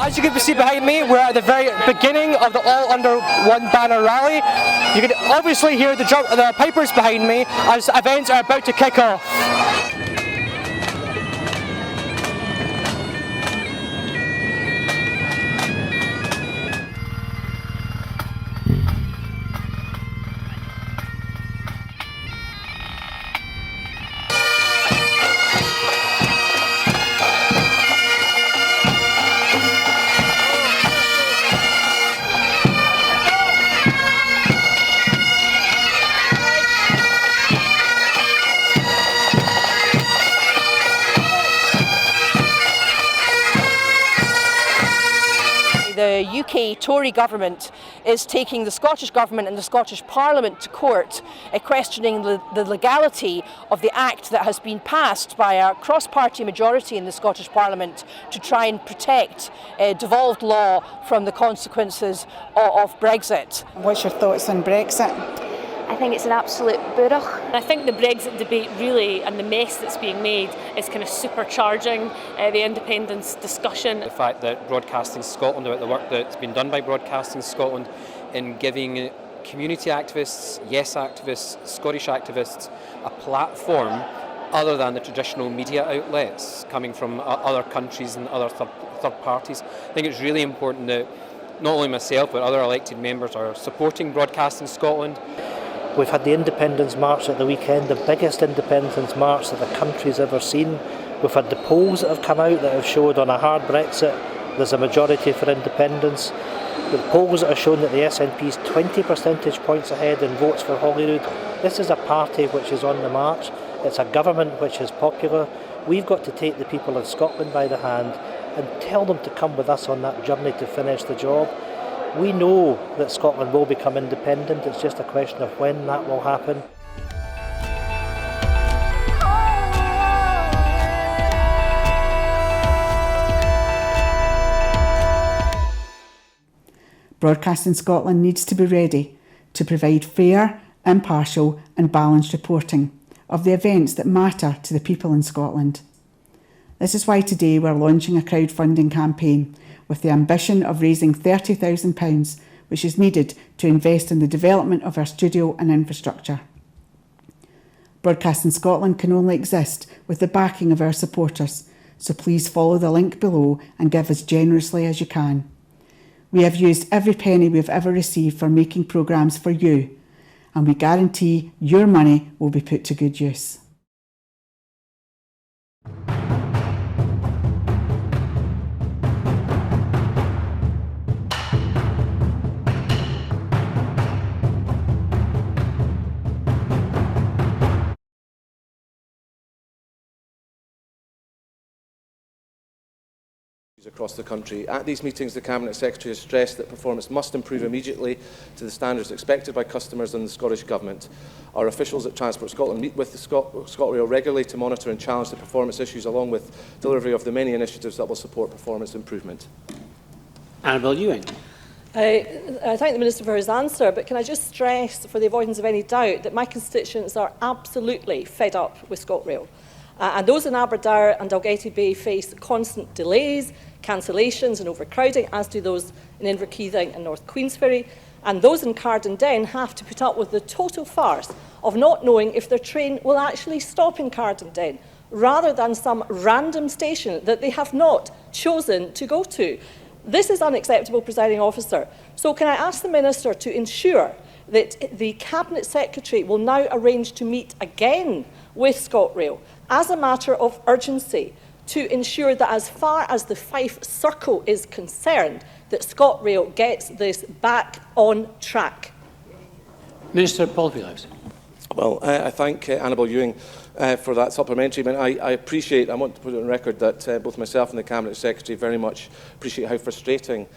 As you can see behind me, we're at the very beginning of the All Under One Banner rally. You can obviously hear the pipers behind me as events are about to kick off. The UK Tory government is taking the Scottish Government and the Scottish Parliament to court, questioning the legality of the act that has been passed by a cross-party majority in the Scottish Parliament to try and protect devolved law from the consequences of Brexit. What's your thoughts on Brexit? I think it's an absolute burrow. I think the Brexit debate really, and the mess that's being made, is kind of supercharging the independence discussion. The fact that Broadcasting Scotland, about the work that's been done by Broadcasting Scotland in giving community activists, yes activists, Scottish activists a platform other than the traditional media outlets coming from other countries and other third parties. I think it's really important that not only myself but other elected members are supporting Broadcasting Scotland. We've had the Independence March at the weekend, the biggest Independence March that the country's ever seen. We've had the polls that have come out that have showed on a hard Brexit there's a majority for independence. The polls that have shown that the SNP's 20 percentage points ahead in votes for Holyrood. This is a party which is on the march. It's a government which is popular. We've got to take the people of Scotland by the hand and tell them to come with us on that journey to finish the job. We know that Scotland will become independent, it's just a question of when that will happen. Broadcasting Scotland needs to be ready to provide fair, impartial and balanced reporting of the events that matter to the people in Scotland. This is why today we're launching a crowdfunding campaign with the ambition of raising £30,000, which is needed to invest in the development of our studio and infrastructure. Broadcasting Scotland can only exist with the backing of our supporters, so please follow the link below and give as generously as you can. We have used every penny we've ever received for making programmes for you, and we guarantee your money will be put to good use. Across the country. At these meetings, the Cabinet Secretary has stressed that performance must improve immediately to the standards expected by customers and the Scottish Government. Our officials at Transport Scotland meet with the ScotRail regularly to monitor and challenge the performance issues, along with delivery of the many initiatives that will support performance improvement. Annabelle Ewing. I thank the Minister for his answer, but can I just stress, for the avoidance of any doubt, that my constituents are absolutely fed up with ScotRail. And those in Bardell and Dalgety Bay face constant delays, cancellations and overcrowding, as do those in Inverkeithing and North Queensferry. And those in Cardenden have to put up with the total farce of not knowing if their train will actually stop in Cardenden, rather than some random station that they have not chosen to go to. This is unacceptable, Presiding Officer. So can I ask the Minister to ensure that the Cabinet Secretary will now arrange to meet again with ScotRail as a matter of urgency to ensure that, as far as the Fife Circle is concerned, that ScotRail gets this back on track? Minister Paul Wheelhouse. Well, I thank Annabelle Ewing for that supplementary. I appreciate, I want to put it on record that both myself and the Cabinet Secretary very much appreciate how frustrating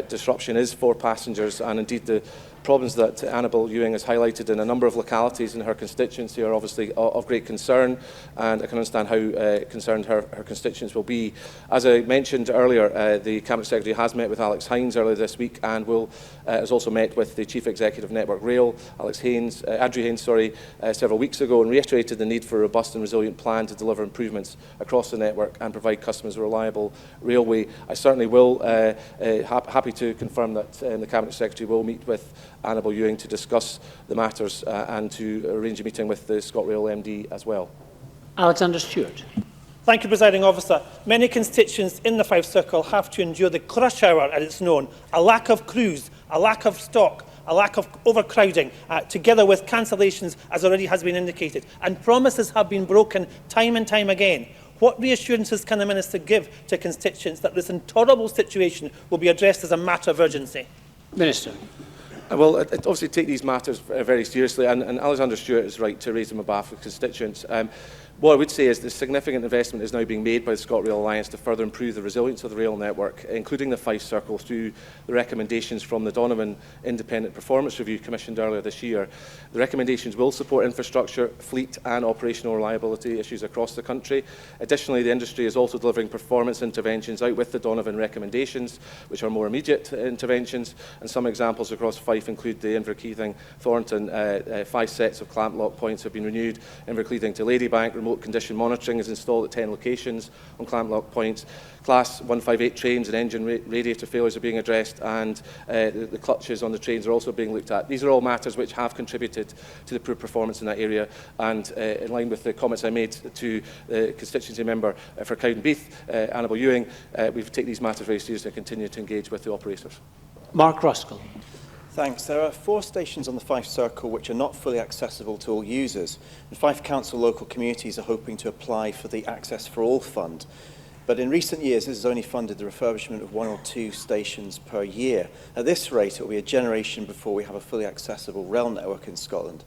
disruption is for passengers, and indeed the problems that Annabelle Ewing has highlighted in a number of localities in her constituency are obviously of great concern, and I can understand how concerned her constituents will be. As I mentioned earlier, the Cabinet Secretary has met with Alex Hines earlier this week, and has also met with the Chief Executive of Network Rail, Andrew Haynes, several weeks ago, and reiterated the need for a robust and resilient plan to deliver improvements across the network and provide customers a reliable railway. I certainly will, happy to confirm that the Cabinet Secretary will meet with Annabelle Ewing to discuss the matters and to arrange a meeting with the ScotRail MD as well. Alexander Stewart. Thank you, Presiding Officer. Many constituents in the Fife Circle have to endure the crush hour, as it's known, a lack of crews, a lack of stock, a lack of overcrowding, together with cancellations, as already has been indicated. And promises have been broken time and time again. What reassurances can the Minister give to constituents that this intolerable situation will be addressed as a matter of urgency? Minister. Well, I obviously take these matters very seriously, and Alexander Stewart is right to raise them on behalf of constituents. What I would say is that significant investment is now being made by the ScotRail Alliance to further improve the resilience of the rail network, including the Fife Circle, through the recommendations from the Donovan Independent Performance Review commissioned earlier this year. The recommendations will support infrastructure, fleet and operational reliability issues across the country. Additionally, the industry is also delivering performance interventions out with the Donovan recommendations, which are more immediate interventions, and some examples across Fife include the Inverkeithing Thornton 5 sets of clamp lock points have been renewed, Inverkeithing to Ladybank, remote condition monitoring is installed at 10 locations on clamp lock points. Class 158 trains and engine radiator failures are being addressed, and the clutches on the trains are also being looked at. These are all matters which have contributed to the poor performance in that area, and in line with the comments I made to the constituency member for Cowdenbeath, Annabelle Ewing, we've taken these matters very seriously and continue to engage with the operators. Mark Ruskell. Thanks. There are 4 stations on the Fife Circle which are not fully accessible to all users. The Fife Council local communities are hoping to apply for the Access for All fund. But in recent years, this has only funded the refurbishment of 1 or 2 stations per year. At this rate, it will be a generation before we have a fully accessible rail network in Scotland.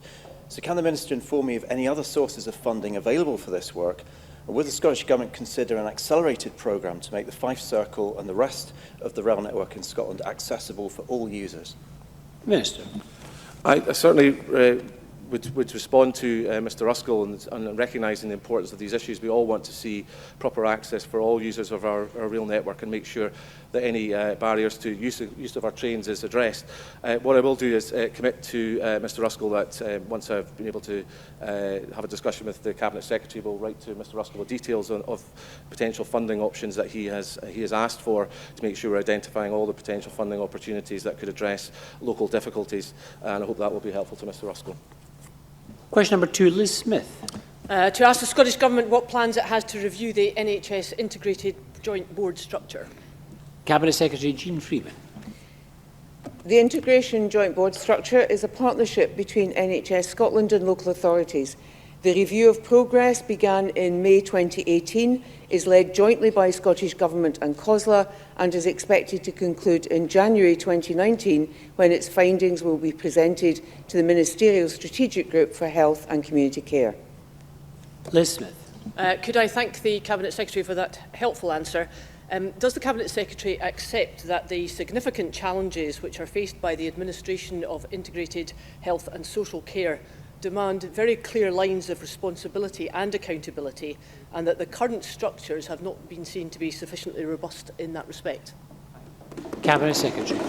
So can the Minister inform me of any other sources of funding available for this work? Or would the Scottish Government consider an accelerated programme to make the Fife Circle and the rest of the rail network in Scotland accessible for all users? Minister. I certainly would respond to Mr Ruskell and recognising the importance of these issues. We all want to see proper access for all users of our rail network and make sure that any barriers to use of our trains is addressed. What I will do is commit to Mr Ruskell that once I've been able to have a discussion with the Cabinet Secretary, we'll write to Mr Ruskell with details of potential funding options that he has asked for to make sure we're identifying all the potential funding opportunities that could address local difficulties, and I hope that will be helpful to Mr Ruskell. Question number 2, Liz Smith. To ask the Scottish Government what plans it has to review the NHS integrated joint board structure. Cabinet Secretary Jeane Freeman. The integration joint board structure is a partnership between NHS Scotland and local authorities. The review of progress began in May 2018, is led jointly by Scottish Government and COSLA, and is expected to conclude in January 2019, when its findings will be presented to the Ministerial Strategic Group for Health and Community Care. Liz Smith. Could I thank the Cabinet Secretary for that helpful answer? Does the Cabinet Secretary accept that the significant challenges which are faced by the administration of integrated health and social care demand very clear lines of responsibility and accountability, and that the current structures have not been seen to be sufficiently robust in that respect? Cabinet Secretary.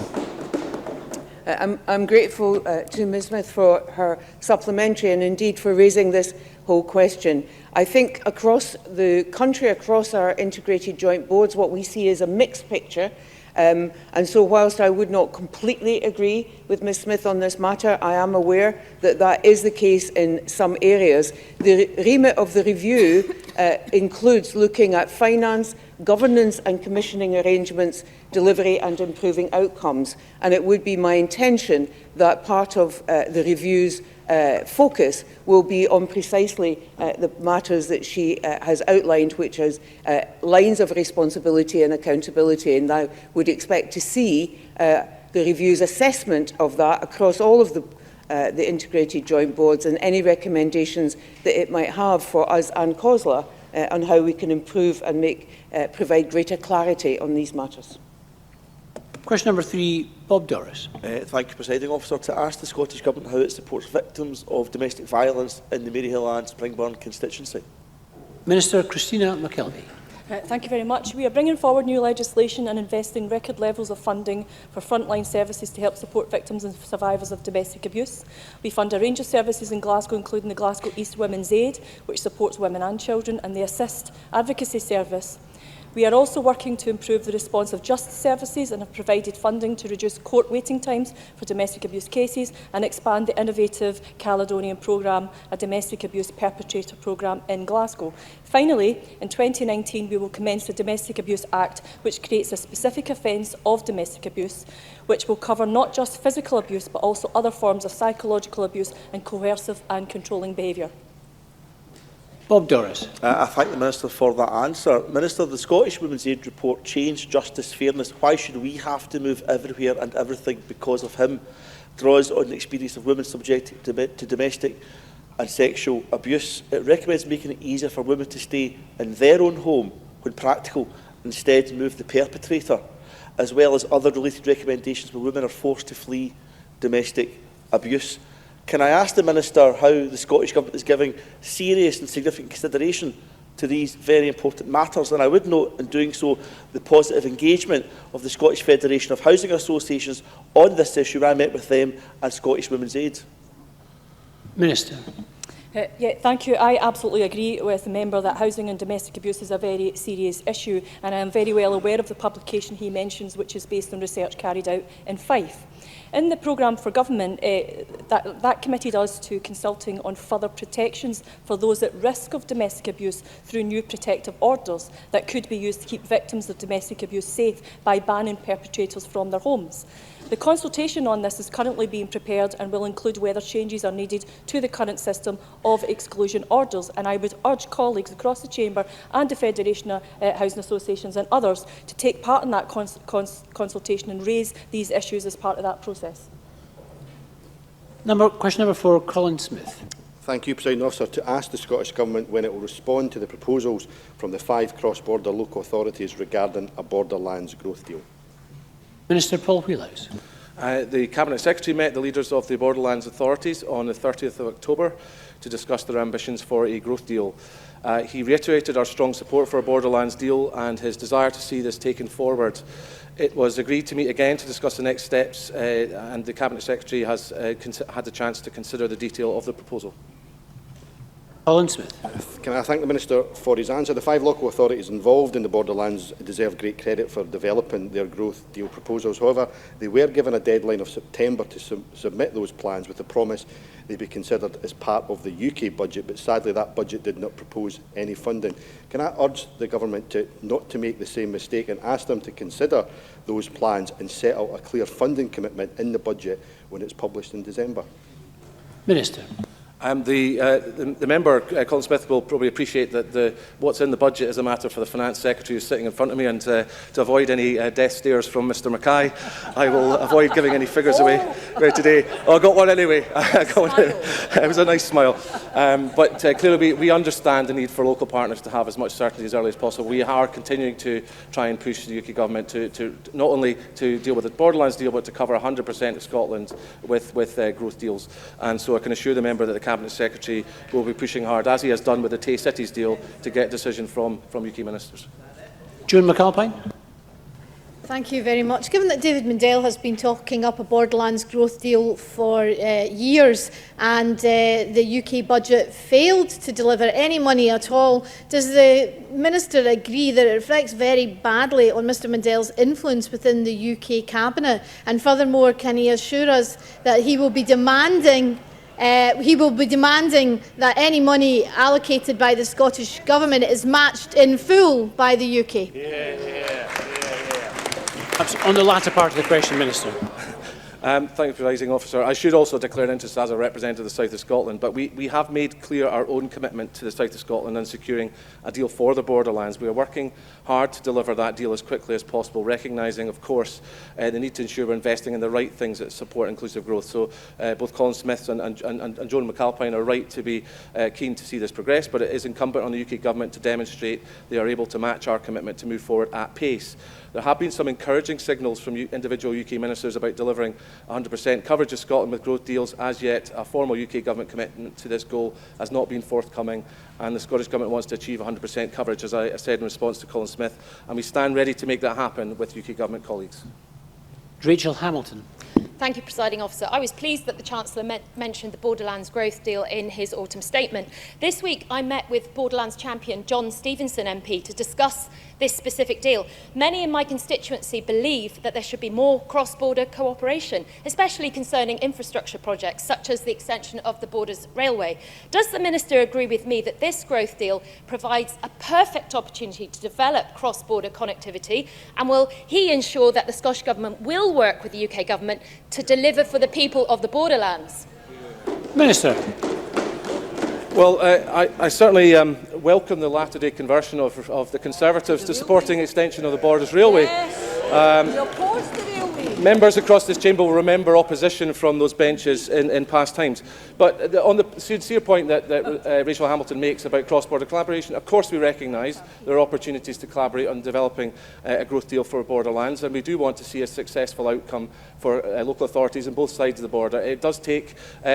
I'm grateful to Ms Smith for her supplementary and indeed for raising this whole question. I think across the country, across our integrated joint boards, what we see is a mixed picture. And so whilst I would not completely agree with Ms Smith on this matter, I am aware that that is the case in some areas. The remit of the review includes looking at finance, governance and commissioning arrangements, delivery and improving outcomes. And it would be my intention that part of the review's focus will be on precisely the matters that she has outlined, which is lines of responsibility and accountability. And I would expect to see the review's assessment of that across all of the integrated joint boards, and any recommendations that it might have for us and COSLA on how we can improve and provide greater clarity on these matters. Question number 3, Bob Doris. Thank you, Presiding Officer. To ask the Scottish Government how it supports victims of domestic violence in the Maryhill and Springburn constituency. Minister Christina McKelvey. Thank you very much. We are bringing forward new legislation and investing record levels of funding for frontline services to help support victims and survivors of domestic abuse. We fund a range of services in Glasgow, including the Glasgow East Women's Aid, which supports women and children, and the Assist Advocacy Service. We are also working to improve the response of justice services and have provided funding to reduce court waiting times for domestic abuse cases and expand the innovative Caledonian programme, a domestic abuse perpetrator programme in Glasgow. Finally, in 2019, we will commence the Domestic Abuse Act, which creates a specific offence of domestic abuse, which will cover not just physical abuse, but also other forms of psychological abuse and coercive and controlling behaviour. Bob Doris. I thank the Minister for that answer. Minister, the Scottish Women's Aid report, Change, Justice, Fairness. Why should we have to move everywhere and everything because of him? Draws on the experience of women subjected to domestic and sexual abuse. It recommends making it easier for women to stay in their own home when practical, instead move the perpetrator, as well as other related recommendations where women are forced to flee domestic abuse. Can I ask the Minister how the Scottish Government is giving serious and significant consideration to these very important matters? And I would note, in doing so, the positive engagement of the Scottish Federation of Housing Associations on this issue when I met with them and Scottish Women's Aid. Minister. Yeah, thank you. I absolutely agree with the member that housing and domestic abuse is a very serious issue, and I am very well aware of the publication he mentions, which is based on research carried out in Fife. In the programme for government, that committed us to consulting on further protections for those at risk of domestic abuse through new protective orders that could be used to keep victims of domestic abuse safe by banning perpetrators from their homes. The consultation on this is currently being prepared and will include whether changes are needed to the current system of exclusion orders, and I would urge colleagues across the Chamber and the Federation of Housing Associations and others to take part in that consultation and raise these issues as part of that process. Question number 4, Colin Smith. Thank you, Presiding Officer. To ask the Scottish Government when it will respond to the proposals from the 5 cross-border local authorities regarding a Borderlands growth deal. Minister Paul Wheelhouse. The Cabinet Secretary met the leaders of the Borderlands authorities on the 30th of October to discuss their ambitions for a growth deal. He reiterated our strong support for a Borderlands deal and his desire to see this taken forward. It was agreed to meet again to discuss the next steps, and the Cabinet Secretary has had the chance to consider the detail of the proposal. Colin Smith. Can I thank the Minister for his answer? The 5 local authorities involved in the Borderlands deserve great credit for developing their growth deal proposals. However, they were given a deadline of September to submit those plans with the promise they'd be considered as part of the UK budget, but sadly that budget did not propose any funding. Can I urge the Government not to make the same mistake and ask them to consider those plans and set out a clear funding commitment in the budget when it's published in December? Minister. The member, Colin Smith, will probably appreciate that what's in the budget is a matter for the Finance Secretary who's sitting in front of me, and to avoid any death stares from Mr Mackay, I will avoid giving any figures away today. Oh, I got one anyway. It was a nice smile. But clearly we understand the need for local partners to have as much certainty as early as possible. We are continuing to try and push the UK Government to not only to deal with the Borderlands deal, but to cover 100% of Scotland with growth deals. And so I can assure the member that the Cabinet Secretary will be pushing hard, as he has done with the Tay Cities deal, to get a decision from UK ministers. Joanna McAlpine. Thank you very much. Given that David Mundell has been talking up a Borderlands growth deal for years and the UK budget failed to deliver any money at all, does the Minister agree that it reflects very badly on Mr Mundell's influence within the UK Cabinet? And furthermore, can he assure us that he will be demanding that any money allocated by the Scottish Government is matched in full by the UK? On the latter part of the question, Minister. Thank you, Presiding Officer. I should also declare an interest as a representative of the South of Scotland, but we have made clear our own commitment to the South of Scotland and securing a deal for the Borderlands. We are working hard to deliver that deal as quickly as possible, recognising, of course, the need to ensure we're investing in the right things that support inclusive growth. So both Colin Smith and Joanna McAlpine are right to be keen to see this progress, but it is incumbent on the UK Government to demonstrate they are able to match our commitment to move forward at pace. There have been some encouraging signals from individual UK ministers about delivering 100% coverage of Scotland with growth deals. As yet, a formal UK government commitment to this goal has not been forthcoming, and the Scottish Government wants to achieve 100% coverage, as I said in response to Colin Smyth, and we stand ready to make that happen with UK Government colleagues. Rachel Hamilton. Thank you, Presiding Officer. I was pleased that the Chancellor mentioned the Borderlands growth deal in his autumn statement. This week, I met with Borderlands champion John Stevenson MP to discuss this specific deal. Many in my constituency believe that there should be more cross-border cooperation, especially concerning infrastructure projects such as the extension of the Borders Railway. Does the Minister agree with me that this growth deal provides a perfect opportunity to develop cross-border connectivity, and will he ensure that the Scottish Government will work with the UK Government to deliver for the people of the Borderlands? Minister. Well, I certainly welcome the latter-day conversion of the Conservatives to supporting extension of the Borders Railway. Members across this chamber will remember opposition from those benches in past times. But on the sincere point that Rachel Hamilton makes about cross-border collaboration, of course we recognise there are opportunities to collaborate on developing a growth deal for Borderlands, and we do want to see a successful outcome for local authorities on both sides of the border. It does take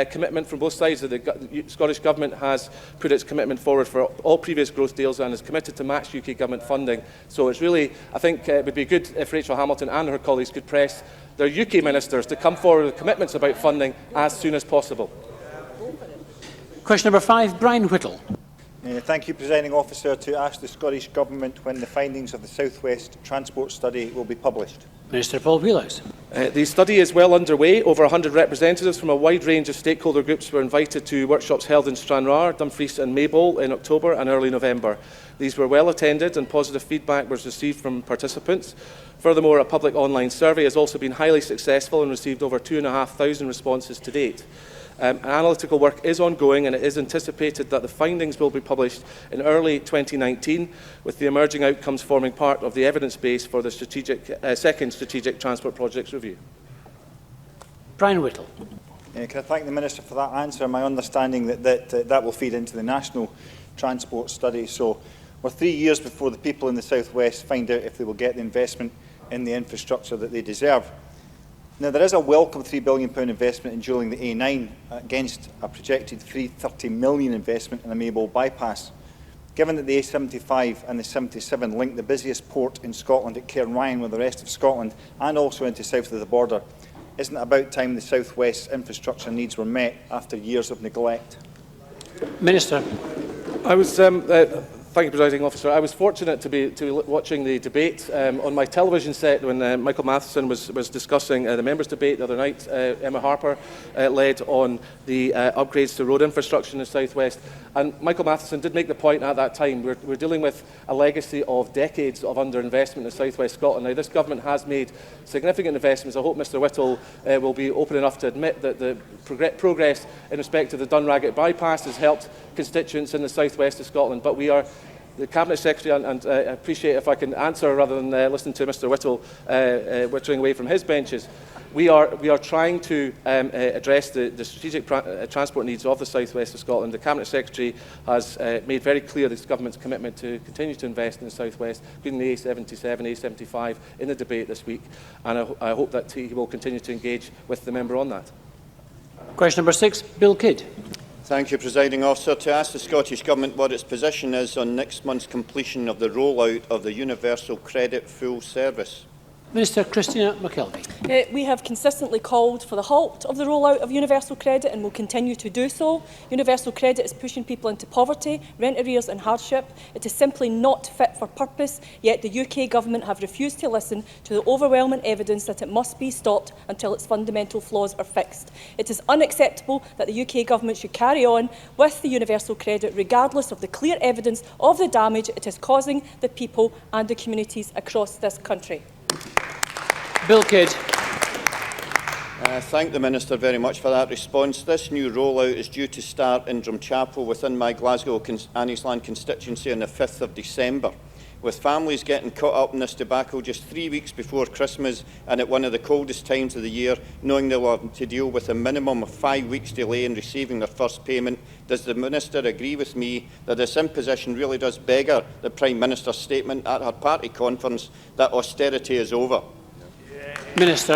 commitment from both sides. The Scottish Government has put its commitment forward for all previous growth deals and is committed to match UK Government funding. So it's really, I think it would be good if Rachel Hamilton and her colleagues could press their UK ministers to come forward with commitments about funding as soon as possible. Question number 5, Brian Whittle. Thank you, Presiding Officer. To ask the Scottish Government when the findings of the South West Transport Study will be published. Minister Paul Wheelhouse. The study is well underway. Over 100 representatives from a wide range of stakeholder groups were invited to workshops held in Stranraer, Dumfries and Maybole in October and early November. These were well attended and positive feedback was received from participants. Furthermore, a public online survey has also been highly successful and received over 2,500 responses to date. Analytical work is ongoing, and it is anticipated that the findings will be published in early 2019, with the emerging outcomes forming part of the evidence base for the second Strategic Transport Projects Review. Brian Whittle. Can I thank the Minister for that answer? My understanding that will feed into the National Transport Study. So we're 3 years before the people in the South West find out if they will get the investment in the infrastructure that they deserve. Now, there is a welcome £3 billion investment in dualling the A9 against a projected £330 million investment in a Maybole bypass. Given that the A75 and the 77 link the busiest port in Scotland at Cairnryan with the rest of Scotland and also into south of the border, isn't it about time the South West's infrastructure needs were met after years of neglect? Minister. I was Thank you, Presiding Officer. I was fortunate to be watching the debate on my television set when Michael Matheson was discussing the members' debate the other night. Emma Harper led on the upgrades to road infrastructure in the South West. And Michael Matheson did make the point at that time, we're dealing with a legacy of decades of underinvestment in South West Scotland. Now, this government has made significant investments. I hope Mr Whittle will be open enough to admit that the progress in respect to the Dunraggett bypass has helped constituents in the South West of Scotland. But we are the Cabinet Secretary, and I appreciate if I can answer rather than listen to Mr Whittle wittering away from his benches. We are trying to address the strategic transport needs of the South West of Scotland. The Cabinet Secretary has made very clear this government's commitment to continue to invest in the South West, including the A77, A75 in the debate this week, and I hope that he will continue to engage with the member on that. Question number 6, Bill Kidd. Thank you, Presiding Officer. To ask the Scottish Government what its position is on next month's completion of the rollout of the Universal Credit full service. Minister Christina McKelvey. We have consistently called for the halt of the rollout of universal credit and will continue to do so. Universal credit is pushing people into poverty, rent arrears and hardship. It is simply not fit for purpose, yet the UK Government have refused to listen to the overwhelming evidence that it must be stopped until its fundamental flaws are fixed. It is unacceptable that the UK Government should carry on with the universal credit regardless of the clear evidence of the damage it is causing the people and the communities across this country. Bill Kidd. Thank the Minister very much for that response. This new rollout is due to start in Drumchapel within my Glasgow Anniesland constituency on the 5th of December. with families getting caught up in this debacle just 3 weeks before Christmas and at one of the coldest times of the year, knowing they'll have to deal with a minimum of 5 weeks delay in receiving their first payment? Does the Minister agree with me that this imposition really does beggar the Prime Minister's statement at her party conference that austerity is over? Minister.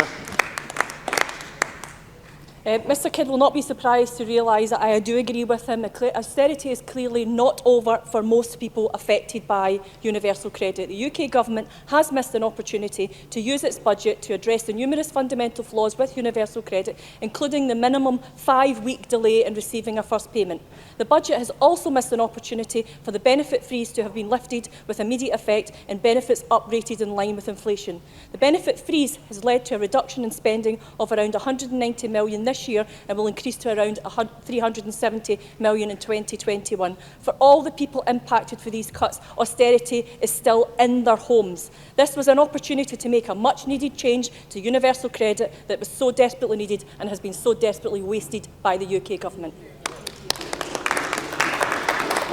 Mr Kidd will not be surprised to realise that I do agree with him. Austerity is clearly not over for most people affected by universal credit. The UK Government has missed an opportunity to use its budget to address the numerous fundamental flaws with universal credit, including the minimum 5-week delay in receiving a first payment. The budget has also missed an opportunity for the benefit freeze to have been lifted with immediate effect and benefits uprated in line with inflation. The benefit freeze has led to a reduction in spending of around £190 million this year and will increase to around £370 million in 2021. For all the people impacted for these cuts, austerity is still in their homes. This was an opportunity to make a much-needed change to universal credit that was so desperately needed and has been so desperately wasted by the UK Government.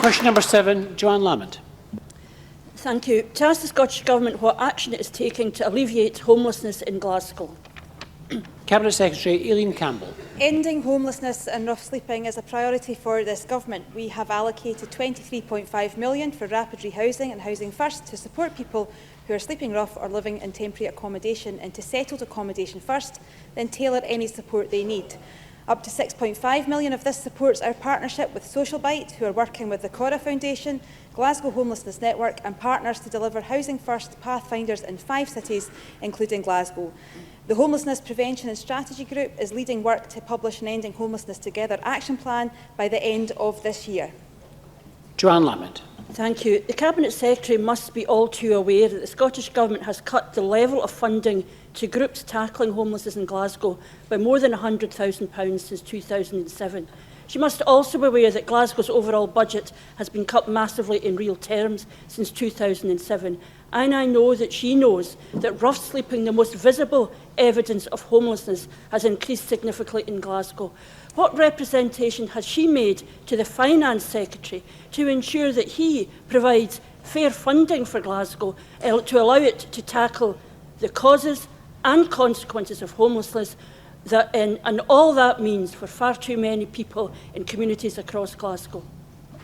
Question number 7, Joanne Lamont. Thank you. To ask the Scottish Government what action it is taking to alleviate homelessness in Glasgow. Cabinet Secretary Aileen Campbell. Ending homelessness and rough sleeping is a priority for this Government. We have allocated £23.5 million for rapid rehousing and Housing First to support people who are sleeping rough or living in temporary accommodation into settled accommodation first, then tailor any support they need. Up to £6.5 million of this supports our partnership with Social Bite, who are working with the Cora Foundation, Glasgow Homelessness Network and partners to deliver Housing First pathfinders in 5 cities, including Glasgow. The Homelessness Prevention and Strategy Group is leading work to publish an Ending Homelessness Together action plan by the end of this year. Joanne Lamont. Thank you. The Cabinet Secretary must be all too aware that the Scottish Government has cut the level of funding to groups tackling homelessness in Glasgow by more than £100,000 since 2007. She must also be aware that Glasgow's overall budget has been cut massively in real terms since 2007. And I know that she knows that rough sleeping, the most visible evidence of homelessness, has increased significantly in Glasgow. What representation has she made to the Finance Secretary to ensure that he provides fair funding for Glasgow to allow it to tackle the causes and consequences of homelessness and all that means for far too many people in communities across Glasgow?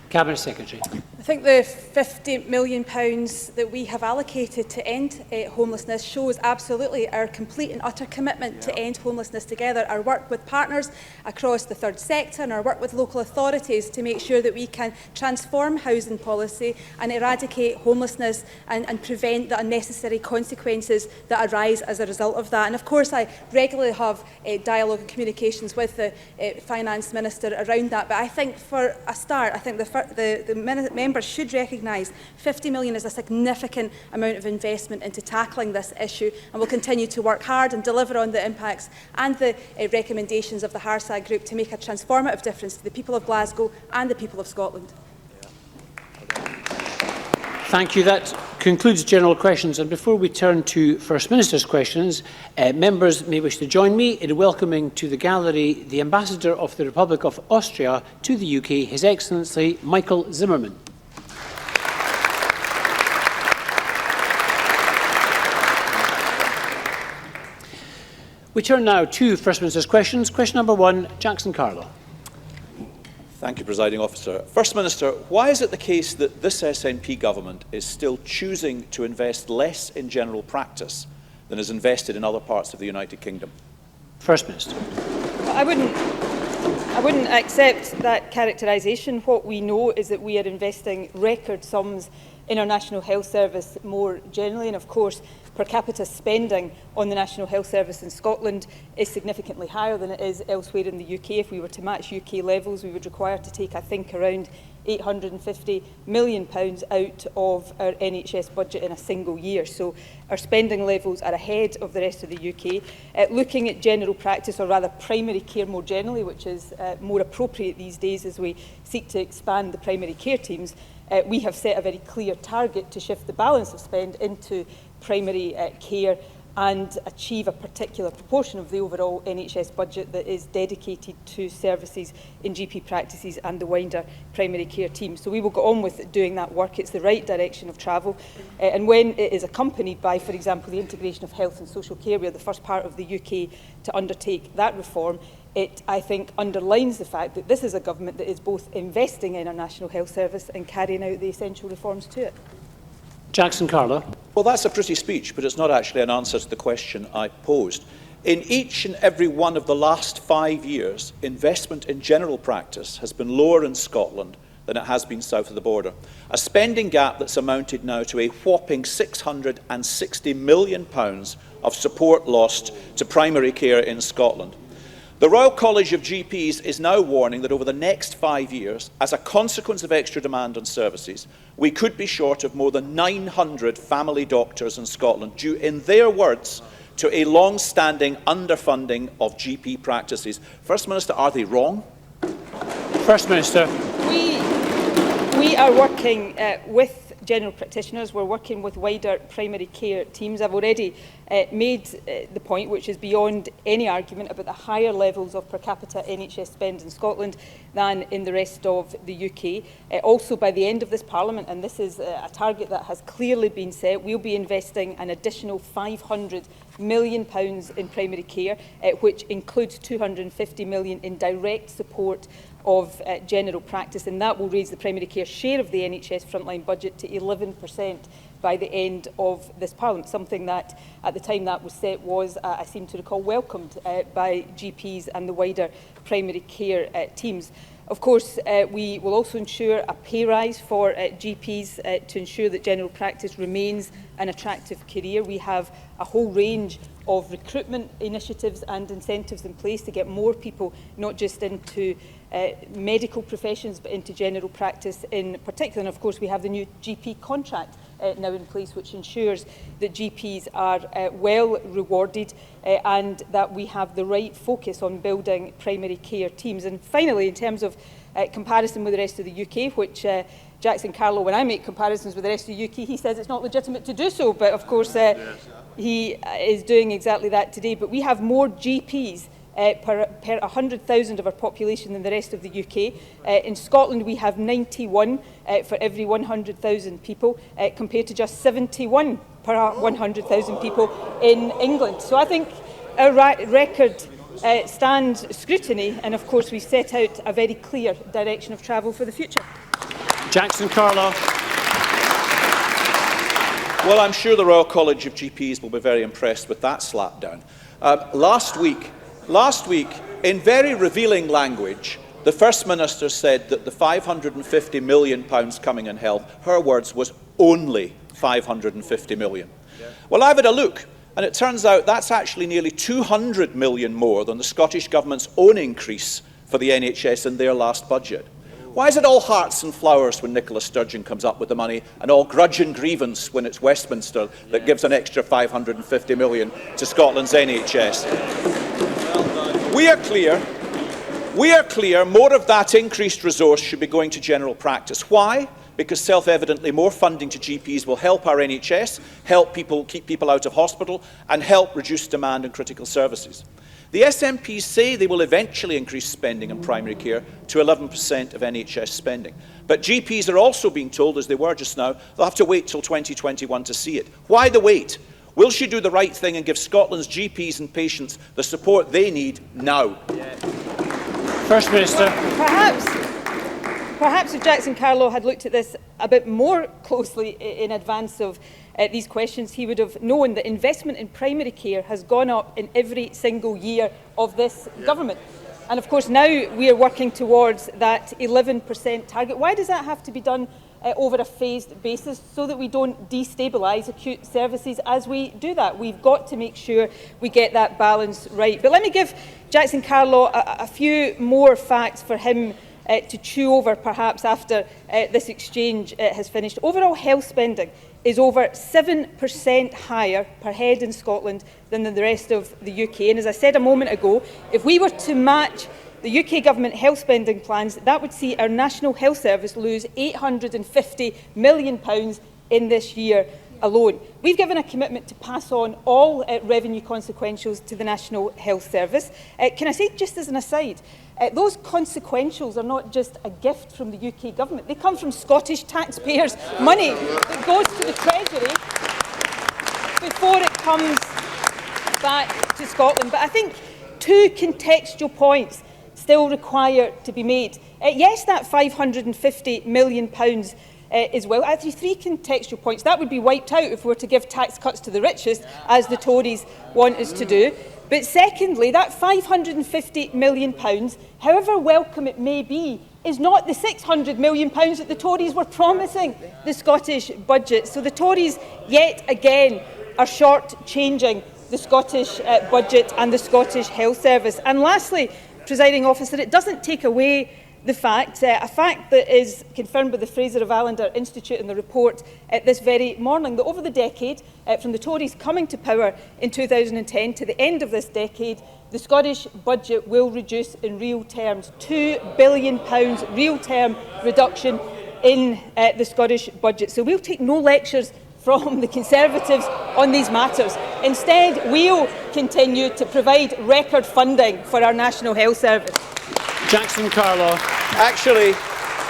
Cabinet Secretary. I think the £50 million that we have allocated to end homelessness shows absolutely our complete and utter commitment to end homelessness together, our work with partners across the third sector and our work with local authorities to make sure that we can transform housing policy and eradicate homelessness and prevent the unnecessary consequences that arise as a result of that. And of course I regularly have dialogue and communications with the Finance Minister around that, but I think for a start, I think the members should recognise £50 million is a significant amount of investment into tackling this issue, and will continue to work hard and deliver on the impacts and the recommendations of the Harsag Group to make a transformative difference to the people of Glasgow and the people of Scotland. Thank you. That concludes general questions. And before we turn to First Minister's questions, members may wish to join me in welcoming to the gallery the Ambassador of the Republic of Austria to the UK, His Excellency Michael Zimmermann. We turn now to First Minister's questions. Question number 1, Jackson Carlow. Thank you, Presiding Officer. First Minister, why is it the case that this SNP government is still choosing to invest less in general practice than is invested in other parts of the United Kingdom? First Minister. I wouldn't accept that characterisation. What we know is that we are investing record sums in our National Health Service more generally, and of course per capita spending on the National Health Service in Scotland is significantly higher than it is elsewhere in the UK. If we were to match UK levels, we would require to take, I think, around £850 million out of our NHS budget in a single year. So our spending levels are ahead of the rest of the UK. Looking at general practice, or rather primary care more generally, which is more appropriate these days as we seek to expand the primary care teams, we have set a very clear target to shift the balance of spend into primary care and achieve a particular proportion of the overall NHS budget that is dedicated to services in GP practices and the wider primary care team. So we will go on with doing that work. It's the right direction of travel. And when it is accompanied by, for example, the integration of health and social care, we are the first part of the UK to undertake that reform. It, I think, underlines the fact that this is a government that is both investing in our National Health Service and carrying out the essential reforms to it. Jackson Carlo. Well, that's a pretty speech, but it's not actually an answer to the question I posed. In each and every one of the last 5 years, investment in general practice has been lower in Scotland than it has been south of the border. A spending gap that's amounted now to a whopping £660 million of support lost to primary care in Scotland. The Royal College of GPs is now warning that over the next 5 years, as a consequence of extra demand on services, we could be short of more than 900 family doctors in Scotland, due, in their words, to a long-standing underfunding of GP practices. First Minister, are they wrong? First Minister. We are working with general practitioners. We're working with wider primary care teams. I've already made the point, which is beyond any argument, about the higher levels of per capita NHS spend in Scotland than in the rest of the UK. Also, by the end of this Parliament, and this is a target that has clearly been set, we'll be investing an additional £500 million in primary care, which includes £250 million in direct support of general practice, and that will raise the primary care share of the NHS frontline budget to 11% by the end of this Parliament, something that at the time that was set was, I seem to recall, welcomed by GPs and the wider primary care teams. Of course, we will also ensure a pay rise for GPs to ensure that general practice remains an attractive career. We have a whole range of recruitment initiatives and incentives in place to get more people not just into medical professions but into general practice in particular. And of course we have the new GP contract now in place, which ensures that GPs are well rewarded and that we have the right focus on building primary care teams. And finally, in terms of comparison with the rest of the UK, which Jackson Carlo, when I make comparisons with the rest of the UK, he says it's not legitimate to do so, but of course he is doing exactly that today. But we have more GPs per 100,000 of our population than the rest of the UK. In Scotland we have 91 for every 100,000 people, compared to just 71 per 100,000 people in England. So I think our record stands scrutiny, and of course we set out a very clear direction of travel for the future. Jackson Carlo. Well, I'm sure the Royal College of GPs will be very impressed with that slapdown. Last week, in very revealing language, the First Minister said that the £550 million coming in health, her words, was only £550 million. Well, I've had a look, and it turns out that's actually nearly £200 million more than the Scottish Government's own increase for the NHS in their last budget. Why is it all hearts and flowers when Nicola Sturgeon comes up with the money, and all grudge and grievance when it's Westminster that gives an extra £550 million to Scotland's NHS? We are clear more of that increased resource should be going to general practice. Why? Because self-evidently more funding to GPs will help our NHS, help people keep people out of hospital, and help reduce demand in critical services. The SNPs say they will eventually increase spending in primary care to 11% of NHS spending. But GPs are also being told, as they were just now, they'll have to wait till 2021 to see it. Why the wait? Will she do the right thing and give Scotland's GPs and patients the support they need now? First Minister. Perhaps if Jackson Carlo had looked at this a bit more closely in advance of these questions, he would have known that investment in primary care has gone up in every single year of this government. And of course now we are working towards that 11% target. Why does that have to be done over a phased basis? So that we don't destabilise acute services as we do that. We've got to make sure we get that balance right. But let me give Jackson Carlo a few more facts for him to chew over perhaps after this exchange has finished. Overall health spending is over 7% higher per head in Scotland than in the rest of the UK. And as I said a moment ago, if we were to match the UK Government health spending plans, that would see our National Health Service lose £850 million in this year alone. We've given a commitment to pass on all revenue consequentials to the National Health Service. Can I say, just as an aside, those consequentials are not just a gift from the UK government. They come from Scottish taxpayers' money that goes to the Treasury before it comes back to Scotland. But I think two contextual points still require to be made. Yes, that £550 million is well. Actually, three contextual points. That would be wiped out if we were to give tax cuts to the richest, as the Tories want us to do. But secondly, that £550 million, however welcome it may be, is not the £600 million that the Tories were promising the Scottish budget. So the Tories, yet again, are short-changing the Scottish budget and the Scottish Health Service. And lastly, Presiding Officer, it doesn't take away the fact, a fact that is confirmed by the Fraser of Allender Institute in the report this very morning, that over the decade, from the Tories coming to power in 2010 to the end of this decade, the Scottish budget will reduce in real terms, £2 billion real-term reduction in the Scottish budget. So we'll take no lectures from the Conservatives on these matters. Instead, we'll continue to provide record funding for our National Health Service. Jackson Carlaw. Actually,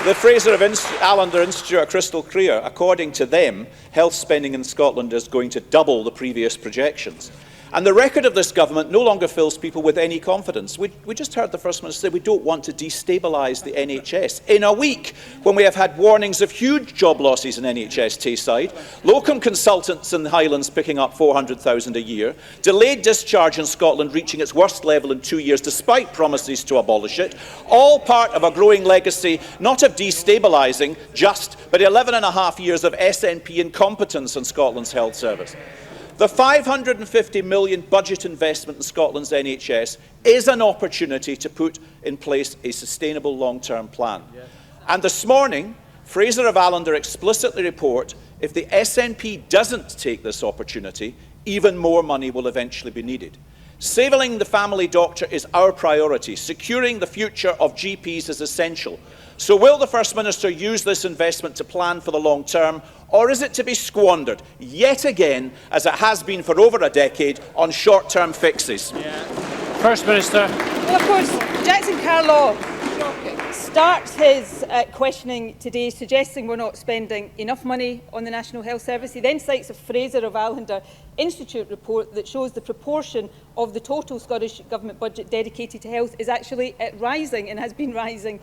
the Fraser of Allender Institute are crystal clear. According to them, health spending in Scotland is going to double the previous projections. And the record of this government no longer fills people with any confidence. We just heard the First Minister say we don't want to destabilise the NHS. In a week, when we have had warnings of huge job losses in NHS Tayside, locum consultants in the Highlands picking up £400,000 a year, delayed discharge in Scotland reaching its worst level in 2 years despite promises to abolish it, all part of a growing legacy not of destabilising just, but 11.5 years of SNP incompetence in Scotland's health service. The £550 million budget investment in Scotland's NHS is an opportunity to put in place a sustainable long-term plan. Yes. And this morning, Fraser of Allender explicitly report if the SNP doesn't take this opportunity, even more money will eventually be needed. Saving the family doctor is our priority. Securing the future of GPs is essential. So will the First Minister use this investment to plan for the long term, or is it to be squandered, yet again, as it has been for over a decade, on short-term fixes? Yeah. First Minister. Well, of course, Jackson Carlaw starts his questioning today suggesting we're not spending enough money on the National Health Service. He then cites a Fraser of Allender Institute report that shows the proportion of the total Scottish Government budget dedicated to health is actually rising and has been rising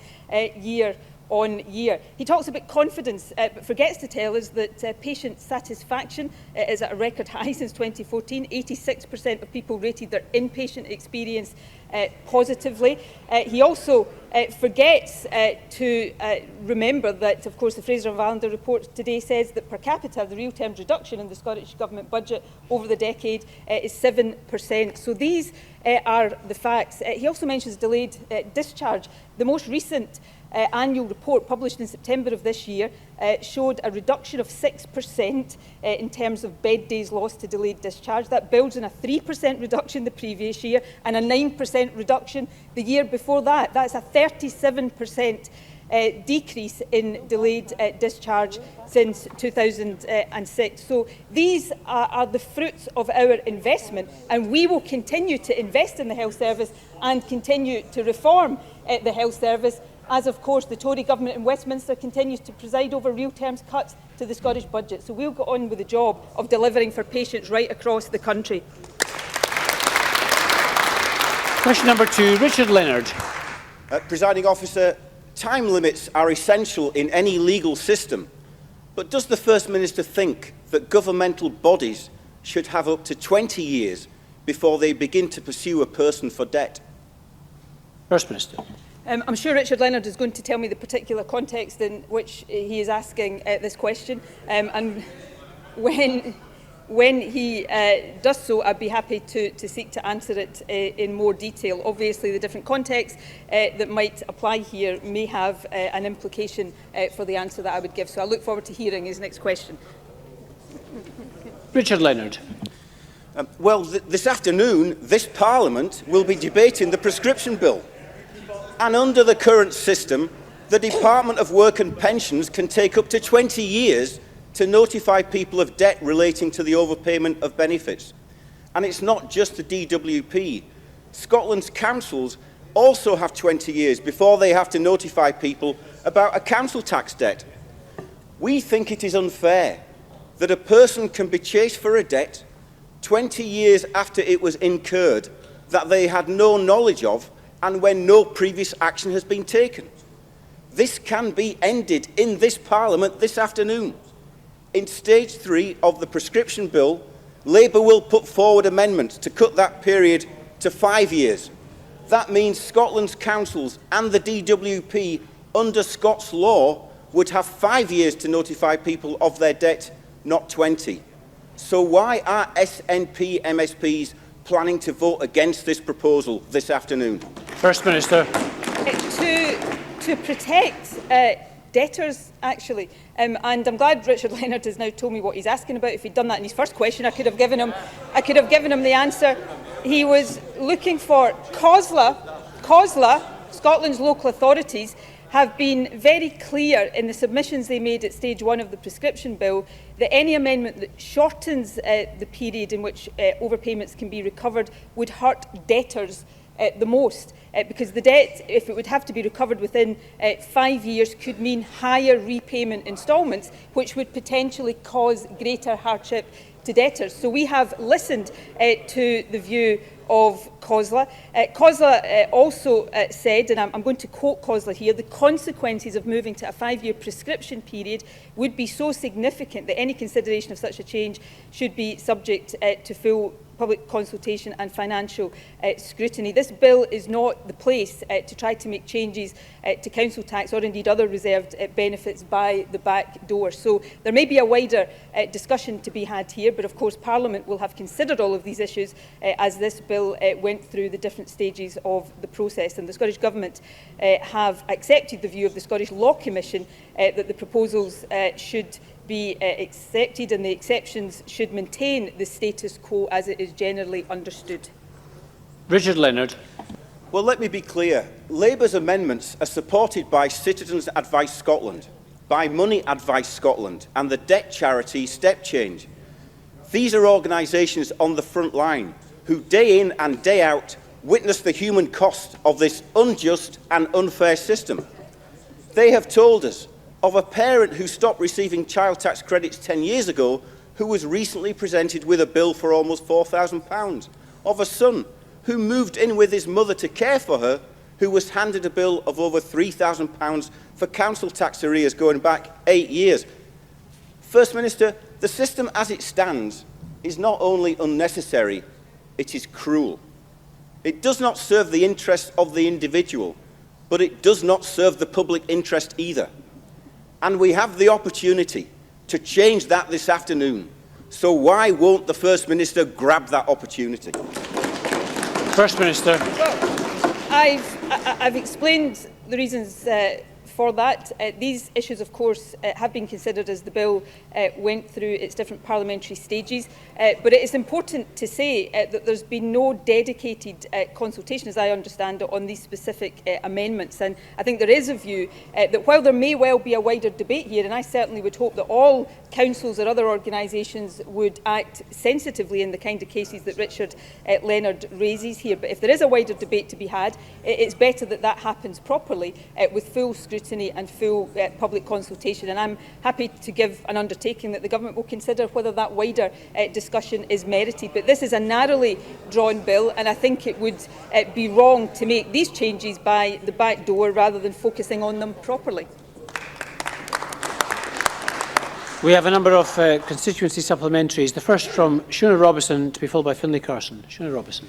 year on year. He talks about confidence, but forgets to tell us that patient satisfaction is at a record high since 2014. 86% of people rated their inpatient experience positively. He also forgets to remember that, of course, the Fraser of Allender report today says that per capita, the real terms reduction in the Scottish Government budget over the decade is 7%. So these are the facts. He also mentions delayed discharge. The most recent annual report published in September of this year showed a reduction of 6% in terms of bed days lost to delayed discharge. That builds on a 3% reduction the previous year and a 9% reduction the year before that. That's a 37% decrease in delayed discharge since 2006. So these are the fruits of our investment, and we will continue to invest in the health service and continue to reform the health service, as of course the Tory government in Westminster continues to preside over real terms cuts to the Scottish budget. So we'll go on with the job of delivering for patients right across the country. Question number 2, Richard Leonard. Presiding Officer, time limits are essential in any legal system, but does the First Minister think that governmental bodies should have up to 20 years before they begin to pursue a person for debt? First Minister. I'm sure Richard Leonard is going to tell me the particular context in which he is asking this question, and when he does so, I'd be happy to seek to answer it in more detail. Obviously, the different contexts that might apply here may have an implication for the answer that I would give. So I look forward to hearing his next question. Richard Leonard. Well, this afternoon, this Parliament will be debating the prescription bill. And under the current system, the Department of Work and Pensions can take up to 20 years to notify people of debt relating to the overpayment of benefits. And it's not just the DWP. Scotland's councils also have 20 years before they have to notify people about a council tax debt. We think it is unfair that a person can be chased for a debt 20 years after it was incurred that they had no knowledge of and when no previous action has been taken. This can be ended in this Parliament this afternoon. In stage 3 of the prescription bill, Labour will put forward amendments to cut that period to 5 years. That means Scotland's councils and the DWP under Scots law would have 5 years to notify people of their debt, not 20. So why are SNP MSPs planning to vote against this proposal this afternoon? First Minister. To protect debtors, actually. And I'm glad Richard Leonard has now told me what he's asking about. If he'd done that in his first question, I could have given him the answer. He was looking for COSLA, Scotland's local authorities, have been very clear in the submissions they made at stage 1 of the prescription bill that any amendment that shortens the period in which overpayments can be recovered would hurt debtors the most. Because the debt, if it would have to be recovered within 5 years, could mean higher repayment instalments, which would potentially cause greater hardship to debtors. So we have listened to the view of COSLA. COSLA also said, and I'm going to quote COSLA here, the consequences of moving to a 5-year prescription period would be so significant that any consideration of such a change should be subject to full public consultation and financial scrutiny. This bill is not the place to try to make changes to council tax or indeed other reserved benefits by the back door. So there may be a wider discussion to be had here, but of course Parliament will have considered all of these issues as this bill went through the different stages of the process. And the Scottish Government have accepted the view of the Scottish Law Commission that the proposals should be accepted and the exceptions should maintain the status quo as it is generally understood. Richard Leonard. Well, let me be clear. Labour's amendments are supported by Citizens Advice Scotland, by Money Advice Scotland and the debt charity Step Change. These are organisations on the front line who day in and day out witness the human cost of this unjust and unfair system. They have told us of a parent who stopped receiving child tax credits 10 years ago who was recently presented with a bill for almost £4,000, of a son who moved in with his mother to care for her who was handed a bill of over £3,000 for council tax arrears going back 8 years. First Minister, the system as it stands is not only unnecessary, it is cruel. It does not serve the interests of the individual, but it does not serve the public interest either. And we have the opportunity to change that this afternoon. So why won't the First Minister grab that opportunity? First Minister. Well, I've explained the reasons for that. These issues, of course, have been considered as the bill went through its different parliamentary stages. But it is important to say that there's been no dedicated consultation, as I understand it, on these specific amendments. And I think there is a view that while there may well be a wider debate here, and I certainly would hope that all councils or other organisations would act sensitively in the kind of cases that Richard Leonard raises here. But if there is a wider debate to be had, it's better that that happens properly with full scrutiny and full public consultation. And I'm happy to give an undertaking that the Government will consider whether that wider discussion is merited. But this is a narrowly drawn bill, and I think it would be wrong to make these changes by the back door rather than focusing on them properly. We have a number of constituency supplementaries. The first from Shona Robertson, to be followed by Finlay Carson. Shona Robertson.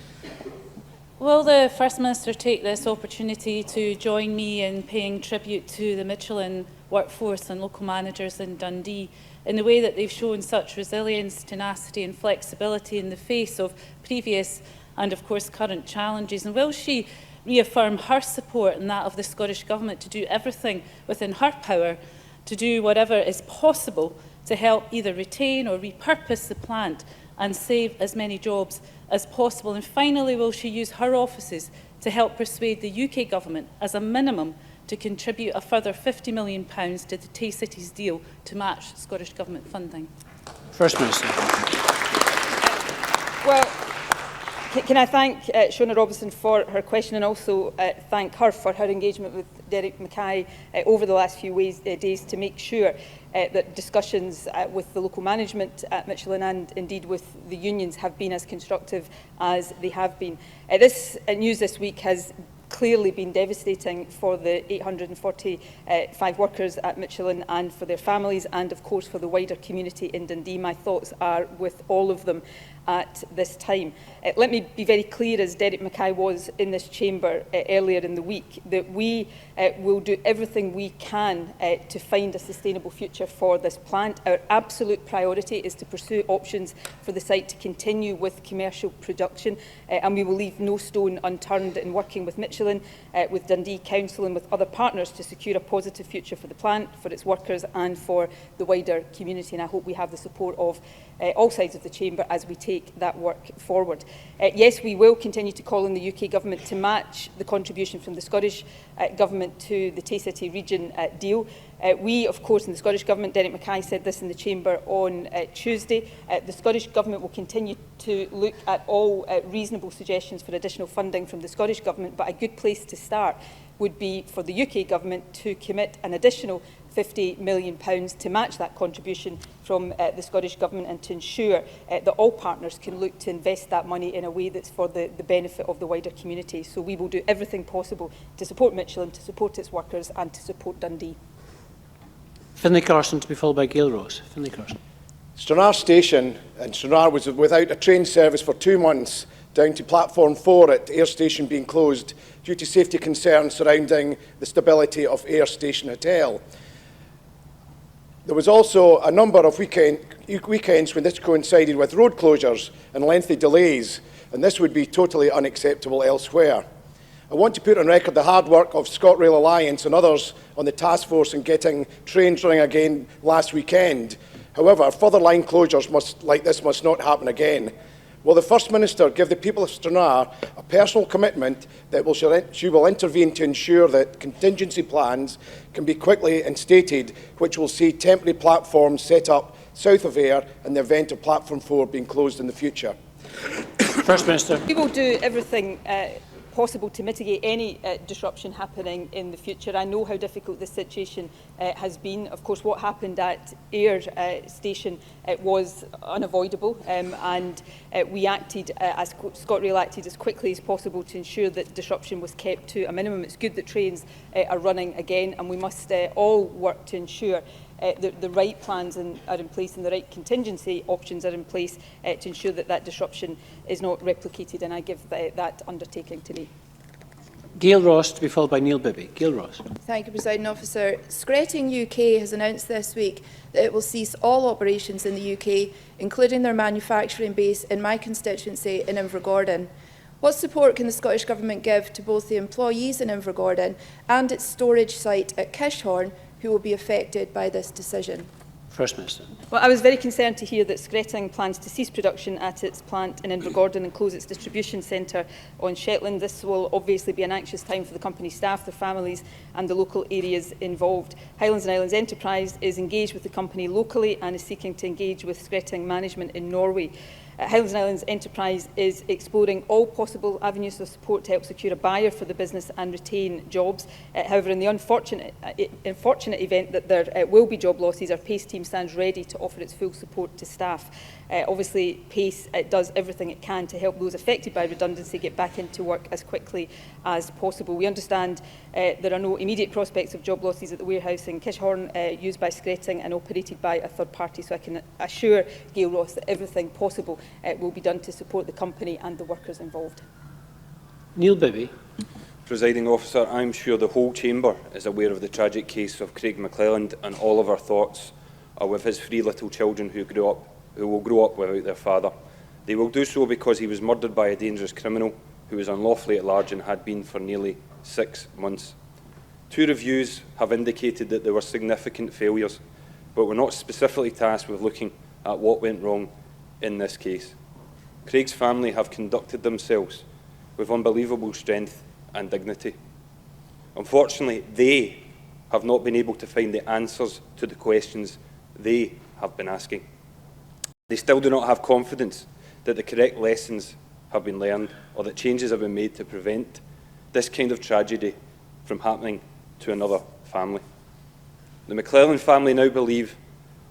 Will the First Minister take this opportunity to join me in paying tribute to the Michelin workforce and local managers in Dundee in the way that they've shown such resilience, tenacity and flexibility in the face of previous and, of course, current challenges? And will she reaffirm her support and that of the Scottish Government to do everything within her power to do whatever is possible to help either retain or repurpose the plant and save as many jobs as possible? And finally, will she use her offices to help persuade the UK Government, as a minimum, to contribute a further £50 million to the Tay-Cities deal to match Scottish Government funding? First Minister. Well, can I thank Shona Robinson for her question, and also thank her for her engagement with Derek Mackay over the last few days to make sure that discussions with the local management at Michelin and indeed with the unions have been as constructive as they have been. This news this week has clearly been devastating for the 845 workers at Michelin and for their families, and of course for the wider community in Dundee. My thoughts are with all of them at this time. Let me be very clear, as Derek Mackay was in this chamber earlier in the week, that we will do everything we can to find a sustainable future for this plant. Our absolute priority is to pursue options for the site to continue with commercial production, and we will leave no stone unturned in working with Michelin, with Dundee Council and with other partners to secure a positive future for the plant, for its workers and for the wider community. And I hope we have the support of all sides of the chamber as we take that work forward. Yes, we will continue to call on the UK Government to match the contribution from the Scottish Government to the Tay-City region deal. We, of course, in the Scottish Government, Derek Mackay said this in the Chamber on Tuesday, the Scottish Government will continue to look at all reasonable suggestions for additional funding from the Scottish Government, but a good place to start would be for the UK Government to commit an additional £50 million to match that contribution from the Scottish Government, and to ensure that all partners can look to invest that money in a way that's for the benefit of the wider community. So we will do everything possible to support Michelin, to support its workers and to support Dundee. Finlay Carson to be followed by Gail Ross. Finlay Carson. Stranraer Station, and Stranraer was without a train service for 2 months, down to platform 4 at Ayr Station being closed due to safety concerns surrounding the stability of Ayr Station Hotel. There was also a number of weekends when this coincided with road closures and lengthy delays, and this would be totally unacceptable elsewhere. I want to put on record the hard work of ScotRail Alliance and others on the task force in getting trains running again last weekend. However, further line closures like this must not happen again. Will the First Minister give the people of Stranraer a personal commitment that she will intervene to ensure that contingency plans can be quickly instated, which will see temporary platforms set up south of Ayr in the event of platform 4 being closed in the future? First Minister. We will do everything possible to mitigate any disruption happening in the future. I know how difficult this situation has been. Of course, what happened at Ayr Station was unavoidable, and we acted, as ScotRail acted as quickly as possible to ensure that disruption was kept to a minimum. It's good that trains are running again, and we must all work to ensure that the right plans are in place and the right contingency options are in place to ensure that that disruption is not replicated, and I give that undertaking to me. Gail Ross to be followed by Neil Bibby. Gail Ross. Thank you, Presiding Officer. ScotRail UK has announced this week that it will cease all operations in the UK, including their manufacturing base in my constituency in Invergordon. What support can the Scottish Government give to both the employees in Invergordon and its storage site at Kishorn, who will be affected by this decision? First Minister. Well, I was very concerned to hear that ScotRail plans to cease production at its plant in Invergordon and close its distribution centre on Shetland. This will obviously be an anxious time for the company staff, their families and the local areas involved. Highlands and Islands Enterprise is engaged with the company locally and is seeking to engage with ScotRail management in Norway. Highlands and Islands Enterprise is exploring all possible avenues of support to help secure a buyer for the business and retain jobs. However, in the unfortunate event that there will be job losses, our PACE team stands ready to offer its full support to staff. Obviously, PACE does everything it can to help those affected by redundancy get back into work as quickly as possible. We understand there are no immediate prospects of job losses at the warehouse in Kishorn, used by ScotRail and operated by a third party, so I can assure Gail Ross that everything possible will be done to support the company and the workers involved. Neil Bibby. Presiding Officer, I'm sure the whole Chamber is aware of the tragic case of Craig McClelland, and all of our thoughts are with his 3 little children who will grow up without their father. They will do so because he was murdered by a dangerous criminal who was unlawfully at large and had been for nearly 6 months. 2 reviews have indicated that there were significant failures, but we're not specifically tasked with looking at what went wrong in this case. Craig's family have conducted themselves with unbelievable strength and dignity. Unfortunately, they have not been able to find the answers to the questions they have been asking. They still do not have confidence that the correct lessons have been learned or that changes have been made to prevent this kind of tragedy from happening to another family. The McClelland family now believe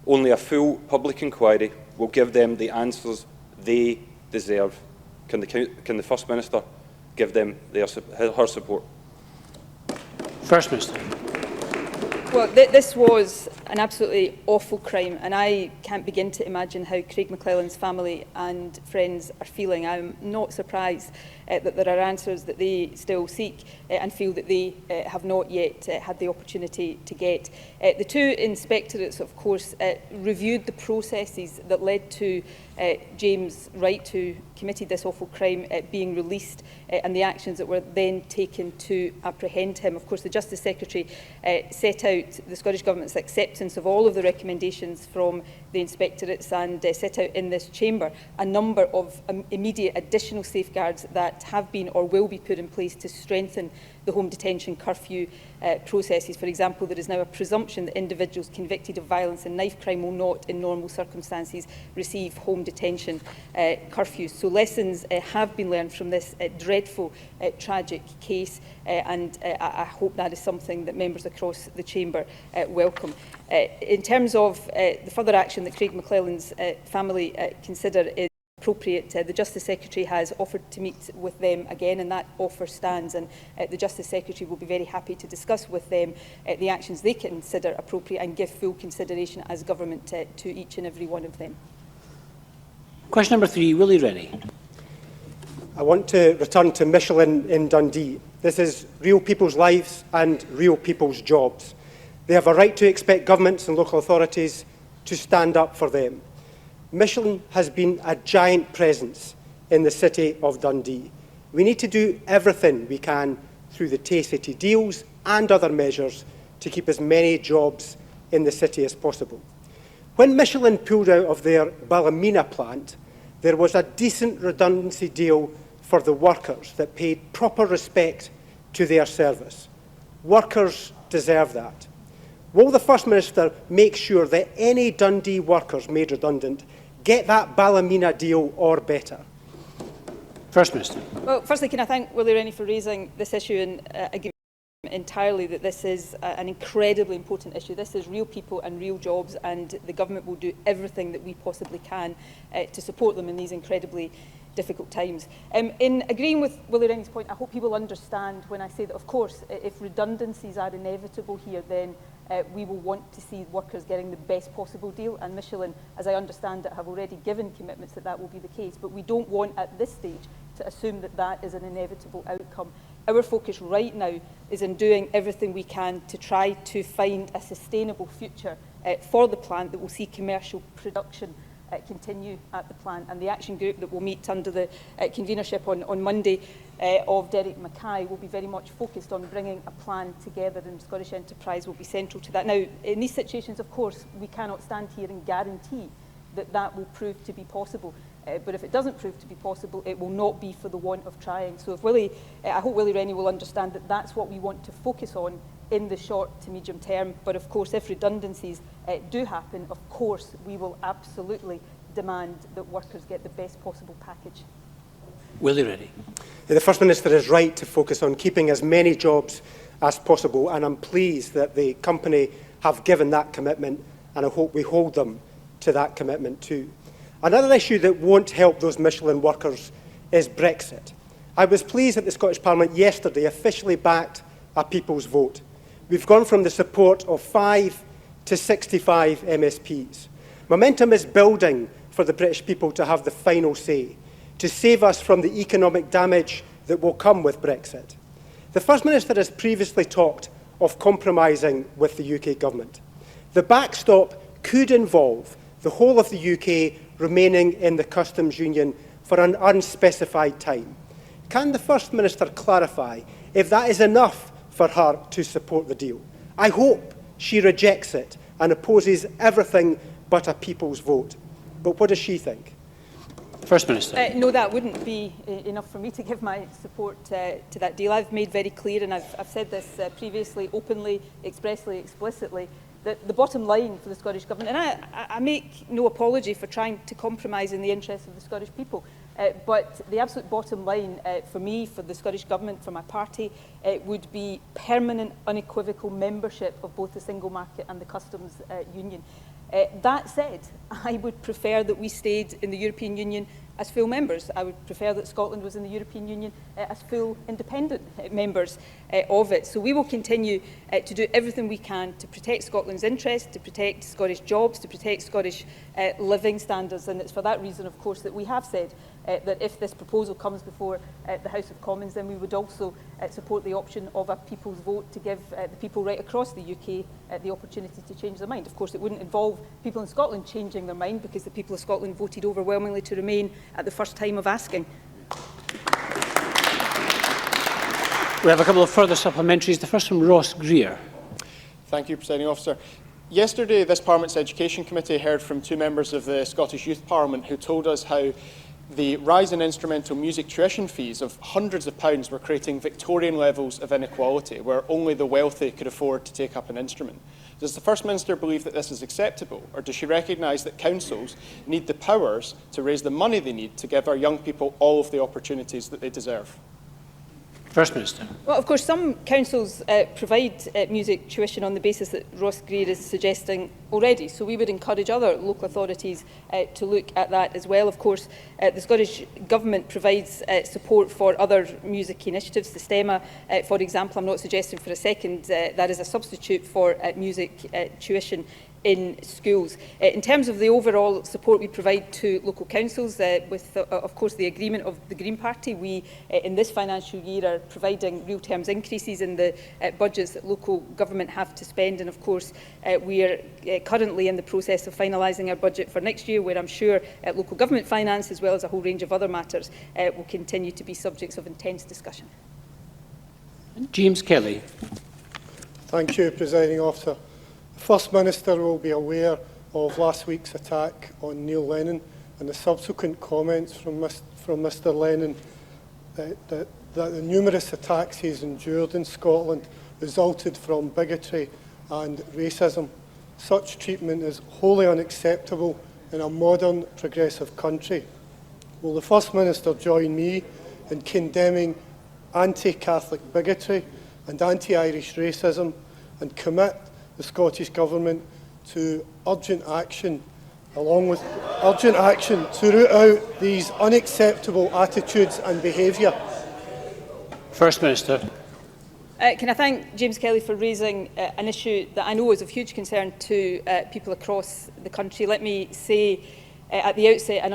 only a full public inquiry will give them the answers they deserve. Can the First Minister give them her support? First Minister. Well, this was an absolutely awful crime, and I can't begin to imagine how Craig McClelland's family and friends are feeling. I'm not surprised that there are answers that they still seek and feel that they have not yet had the opportunity to get. The two inspectorates, of course, reviewed the processes that led to James Wright, who committed this awful crime, being released, and the actions that were then taken to apprehend him. Of course, the Justice Secretary set out the Scottish Government's acceptance of all of the recommendations from the inspectorates and set out in this chamber a number of immediate additional safeguards that have been or will be put in place to strengthen the home detention curfew processes. For example, there is now a presumption that individuals convicted of violence and knife crime will not, in normal circumstances, receive home detention curfews. So lessons have been learned from this dreadful, tragic case, and I hope that is something that members across the chamber welcome. In terms of the further action that Craig McClelland's family consider is appropriate, the Justice Secretary has offered to meet with them again, and that offer stands, and the Justice Secretary will be very happy to discuss with them the actions they consider appropriate and give full consideration as government to each and every one of them. Question number 3, Willie Rennie. I want to return to Michelin in Dundee. This is real people's lives and real people's jobs. They have a right to expect governments and local authorities to stand up for them. Michelin has been a giant presence in the city of Dundee. We need to do everything we can through the TCT deals and other measures to keep as many jobs in the city as possible. When Michelin pulled out of their Ballymena plant, there was a decent redundancy deal for the workers that paid proper respect to their service. Workers deserve that. Will the First Minister make sure that any Dundee workers made redundant get that Ballymena deal or better? First Minister. Well, firstly, can I thank Willie Rennie for raising this issue, and agree entirely that this is an incredibly important issue. This is real people and real jobs, and the government will do everything that we possibly can to support them in these incredibly difficult times. In agreeing with Willie Rennie's point, I hope he will understand when I say that, of course, if redundancies are inevitable here, then we will want to see workers getting the best possible deal, and Michelin, as I understand it, have already given commitments that that will be the case, but we don't want at this stage to assume that that is an inevitable outcome. Our focus right now is in doing everything we can to try to find a sustainable future for the plant that will see commercial production continue at the plant, and the action group that will meet under the convenership on Monday of Derek Mackay will be very much focused on bringing a plan together, and Scottish Enterprise will be central to that. Now, in these situations, of course, we cannot stand here and guarantee that that will prove to be possible. But if it doesn't prove to be possible, it will not be for the want of trying. So if I hope Willie Rennie will understand that that's what we want to focus on in the short to medium term. But of course, if redundancies do happen, of course, we will absolutely demand that workers get the best possible package. Willie Rennie. The First Minister is right to focus on keeping as many jobs as possible, and I'm pleased that the company have given that commitment, and I hope we hold them to that commitment too. Another issue that won't help those Michelin workers is Brexit. I was pleased that the Scottish Parliament yesterday officially backed a people's vote. We've gone from the support of 5 to 65 MSPs. Momentum is building for the British people to have the final say, to save us from the economic damage that will come with Brexit. The First Minister has previously talked of compromising with the UK government. The backstop could involve the whole of the UK remaining in the customs union for an unspecified time. Can the First Minister clarify if that is enough for her to support the deal? I hope she rejects it and opposes everything but a people's vote. But what does she think? First Minister. No, that wouldn't be enough for me to give my support to that deal. I've made very clear, and I've said this previously, openly, expressly, explicitly, that the bottom line for the Scottish Government, and I make no apology for trying to compromise in the interests of the Scottish people, but the absolute bottom line for me, for the Scottish Government, for my party, would be permanent, unequivocal membership of both the single market and the customs union. That said, I would prefer that we stayed in the European Union as full members. I would prefer that Scotland was in the European Union as full independent members of it. So we will continue to do everything we can to protect Scotland's interests, to protect Scottish jobs, to protect Scottish living standards. And it's for that reason, of course, that we have said that if this proposal comes before the House of Commons, then we would also support the option of a people's vote to give the people right across the UK the opportunity to change their mind. Of course, it wouldn't involve people in Scotland changing their mind, because the people of Scotland voted overwhelmingly to remain at the first time of asking. We have a couple of further supplementaries. The first from Ross Greer. Thank you, Presiding Officer. Yesterday, this Parliament's Education Committee heard from two members of the Scottish Youth Parliament who told us how the rise in instrumental music tuition fees of hundreds of pounds were creating Victorian levels of inequality, where only the wealthy could afford to take up an instrument. Does the First Minister believe that this is acceptable, or does she recognise that councils need the powers to raise the money they need to give our young people all of the opportunities that they deserve? First Minister. Well, of course, some councils provide music tuition on the basis that Ross Greer is suggesting already. So we would encourage other local authorities to look at that as well. Of course, the Scottish Government provides support for other music initiatives. The STEMA, for example, I'm not suggesting for a second that is a substitute for music tuition in schools. In terms of the overall support we provide to local councils, with, of course, the agreement of the Green Party, we, in this financial year, are providing real terms increases in the budgets that local government have to spend. And, of course, we are currently in the process of finalising our budget for next year, where I'm sure local government finance, as well as a whole range of other matters, will continue to be subjects of intense discussion. James Kelly. Thank you, Presiding Officer. The First Minister will be aware of last week's attack on Neil Lennon and the subsequent comments from Mr Lennon that the numerous attacks he's endured in Scotland resulted from bigotry and racism. Such treatment is wholly unacceptable in a modern, progressive country. Will the First Minister join me in condemning anti-Catholic bigotry and anti-Irish racism and commit the Scottish Government to urgent action to root out these unacceptable attitudes and behaviour? First Minister. Can I thank James Kelly for raising an issue that I know is of huge concern to people across the country. Let me say at the outset and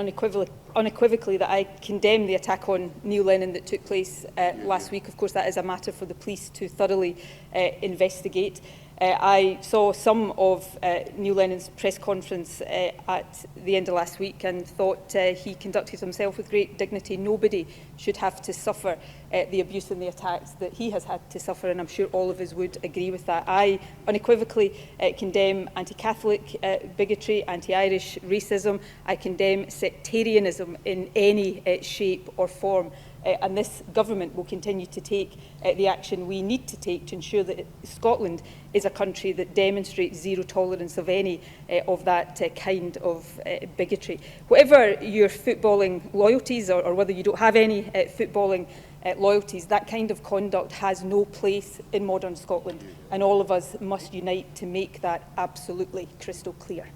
unequivocally that I condemn the attack on Neil Lennon that took place last week. Of course, that is a matter for the police to thoroughly investigate. I saw some of Neil Lennon's press conference at the end of last week and thought he conducted himself with great dignity. Nobody should have to suffer the abuse and the attacks that he has had to suffer, and I'm sure all of us would agree with that. I unequivocally condemn anti-Catholic bigotry, anti-Irish racism. I condemn sectarianism in any shape or form. And this government will continue to take the action we need to take to ensure that Scotland is a country that demonstrates zero tolerance of any of that kind of bigotry. Whatever your footballing loyalties, or whether you don't have any footballing loyalties, that kind of conduct has no place in modern Scotland, and all of us must unite to make that absolutely crystal clear.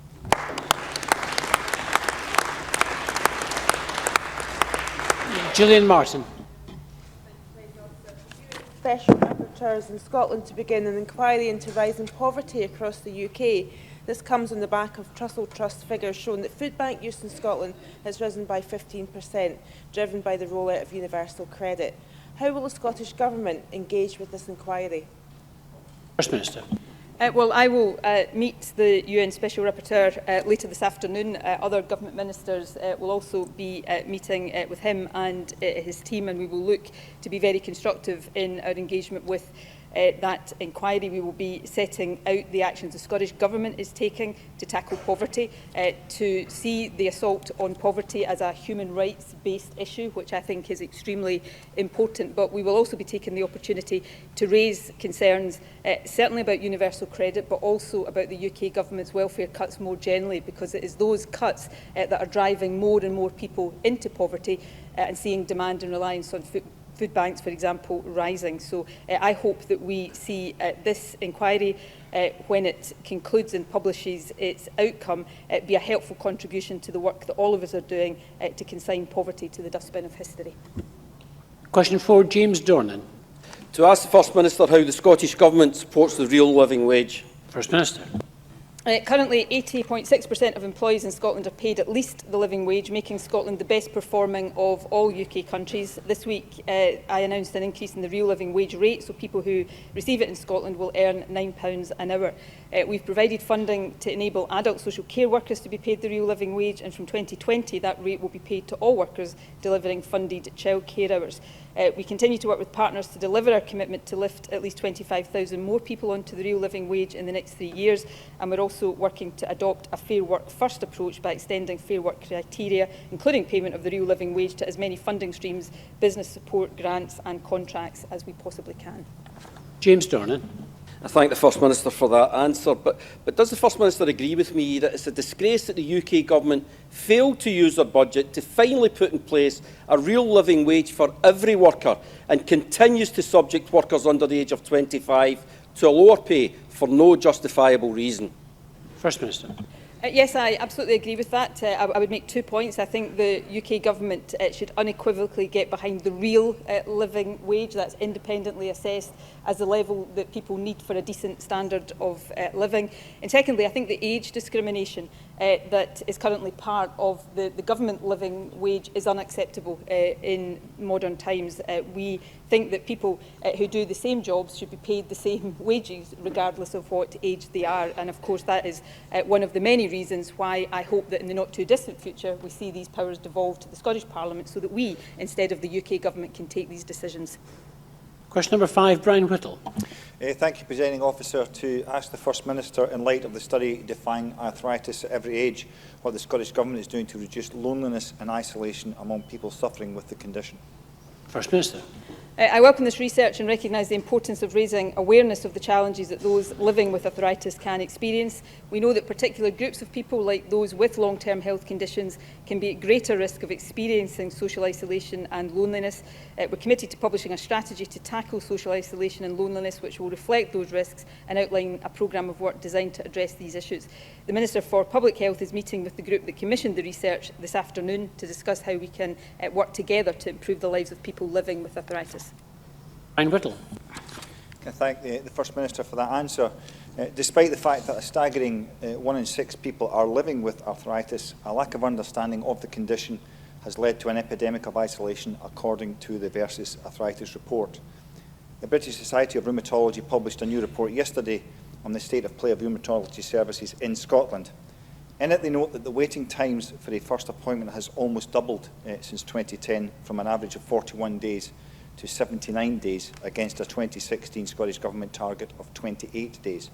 Gillian Martin. Special rapporteurs in Scotland to begin an inquiry into rising poverty across the UK. This comes on the back of Trussell Trust figures showing that food bank use in Scotland has risen by 15%, driven by the rollout of universal credit. How will the Scottish Government engage with this inquiry? First Minister. Well, I will meet the UN Special Rapporteur later this afternoon. Other government ministers will also be meeting with him and his team, and we will look to be very constructive in our engagement with that inquiry, we will be setting out the actions the Scottish Government is taking to tackle poverty, to see the assault on poverty as a human rights-based issue, which I think is extremely important. But we will also be taking the opportunity to raise concerns, certainly about universal credit, but also about the UK Government's welfare cuts more generally, because it is those cuts that are driving more and more people into poverty and seeing demand and reliance on food banks, for example, rising. So I hope that we see this inquiry, when it concludes and publishes its outcome, be a helpful contribution to the work that all of us are doing to consign poverty to the dustbin of history. Question 4, James Dornan. To ask the First Minister how the Scottish Government supports the real living wage. First Minister. Currently, 80.6% of employees in Scotland are paid at least the living wage, making Scotland the best performing of all UK countries. This week, I announced an increase in the real living wage rate, so people who receive it in Scotland will earn £9 an hour. We've provided funding to enable adult social care workers to be paid the real living wage, and from 2020 that rate will be paid to all workers delivering funded childcare hours. We continue to work with partners to deliver our commitment to lift at least 25,000 more people onto the real living wage in the next 3 years, and we're also working to adopt a Fair Work First approach by extending Fair Work criteria, including payment of the real living wage, to as many funding streams, business support, grants and contracts as we possibly can. James Dornan. I thank the First Minister for that answer, but does the First Minister agree with me that it's a disgrace that the UK Government failed to use their budget to finally put in place a real living wage for every worker and continues to subject workers under the age of 25 to a lower pay for no justifiable reason? First Minister. Yes, I absolutely agree with that. I would make 2 points. I think the UK Government should unequivocally get behind the real living wage that's independently assessed as the level that people need for a decent standard of living. And secondly, I think the age discrimination that is currently part of the government living wage is unacceptable in modern times. We think that people who do the same jobs should be paid the same wages regardless of what age they are, and of course that is one of the many reasons why I hope that in the not too distant future we see these powers devolved to the Scottish Parliament, so that we, instead of the UK Government, can take these decisions. Question number 5, Brian Whittle. Thank you, Presiding Officer. To ask the First Minister, in light of the study defying arthritis at every age, what the Scottish Government is doing to reduce loneliness and isolation among people suffering with the condition. First Minister. I welcome this research and recognise the importance of raising awareness of the challenges that those living with arthritis can experience. We know that particular groups of people, like those with long-term health conditions, can be at greater risk of experiencing social isolation and loneliness. We're committed to publishing a strategy to tackle social isolation and loneliness, which will reflect those risks and outline a programme of work designed to address these issues. The Minister for Public Health is meeting with the group that commissioned the research this afternoon to discuss how we can work together to improve the lives of people living with arthritis. Brian Whittle. I thank the First Minister for that answer. Despite the fact that a staggering 1 in 6 people are living with arthritis, a lack of understanding of the condition has led to an epidemic of isolation, according to the Versus Arthritis report. The British Society of Rheumatology published a new report yesterday on the state of play of rheumatology services in Scotland. In it, they note that the waiting times for a first appointment has almost doubled since 2010, from an average of 41 days to 79 days, against a 2016 Scottish Government target of 28 days.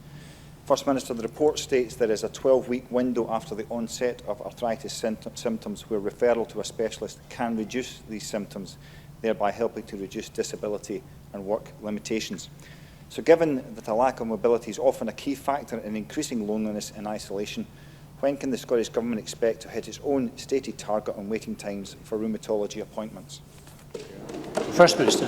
First Minister, the report states there is a 12-week window after the onset of arthritis symptoms where referral to a specialist can reduce these symptoms, thereby helping to reduce disability and work limitations. So given that a lack of mobility is often a key factor in increasing loneliness and isolation, when can the Scottish Government expect to hit its own stated target on waiting times for rheumatology appointments? First Minister.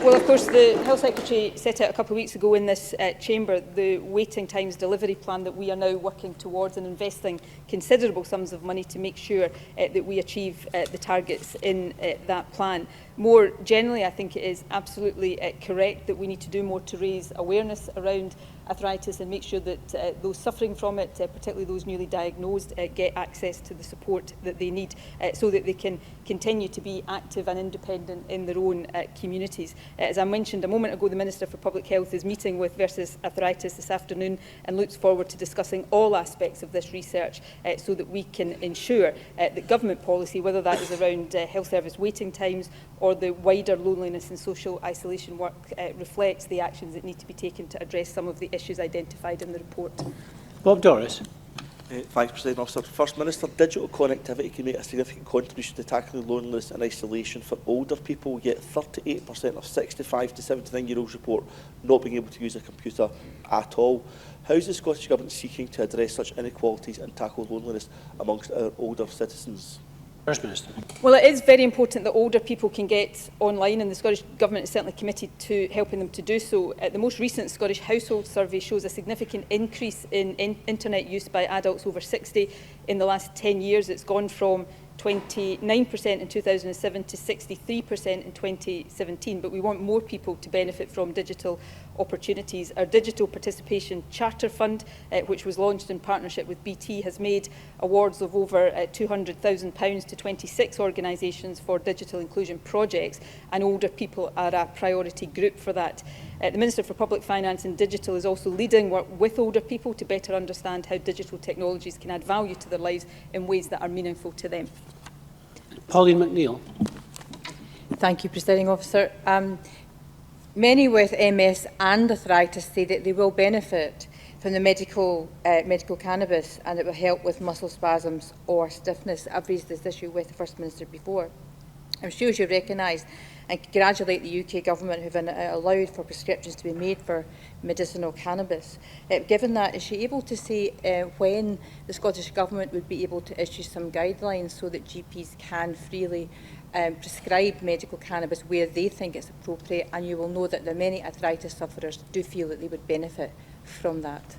Well, of course, the Health Secretary set out a couple of weeks ago in this chamber the waiting times delivery plan that we are now working towards, and investing considerable sums of money to make sure that we achieve the targets in that plan. More generally, I think it is absolutely correct that we need to do more to raise awareness around arthritis and make sure that those suffering from it, particularly those newly diagnosed, get access to the support that they need so that they can continue to be active and independent in their own communities. As I mentioned a moment ago, the Minister for Public Health is meeting with Versus Arthritis this afternoon and looks forward to discussing all aspects of this research so that we can ensure that government policy, whether that is around health service waiting times or the wider loneliness and social isolation work, reflects the actions that need to be taken to address some of the issues identified in the report. Bob Doris. Thanks, President Officer. First Minister, digital connectivity can make a significant contribution to tackling loneliness and isolation for older people, yet 38% of 65 to 79-year-olds report not being able to use a computer at all. How is the Scottish Government seeking to address such inequalities and tackle loneliness amongst our older citizens? First Minister. Well, it is very important that older people can get online, and the Scottish Government is certainly committed to helping them to do so. The most recent Scottish Household Survey shows a significant increase in internet use by adults over 60 in the last 10 years. It's gone from 29% in 2007 to 63% in 2017, but we want more people to benefit from digital opportunities. Our Digital Participation Charter Fund, which was launched in partnership with BT, has made awards of over £200,000 to 26 organisations for digital inclusion projects, and older people are a priority group for that. The Minister for Public Finance and Digital is also leading work with older people to better understand how digital technologies can add value to their lives in ways that are meaningful to them. Pauline McNeill. Thank you, Presiding Officer. Many with MS and arthritis say that they will benefit from the medical cannabis, and it will help with muscle spasms or stiffness. I've raised this issue with the First Minister before. I'm sure you recognise and congratulate the UK Government who have allowed for prescriptions to be made for medicinal cannabis. Given that, is she able to say when the Scottish Government would be able to issue some guidelines so that GPs can freely prescribe medical cannabis where they think it's appropriate, and you will know that the many arthritis sufferers do feel that they would benefit from that?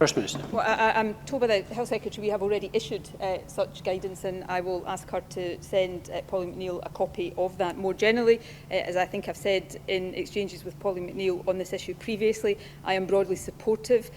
First Minister. Well, I'm told by the Health Secretary we have already issued such guidance, and I will ask her to send Pauline McNeill a copy of that. More generally, as I think I've said in exchanges with Pauline McNeill on this issue previously, I am broadly supportive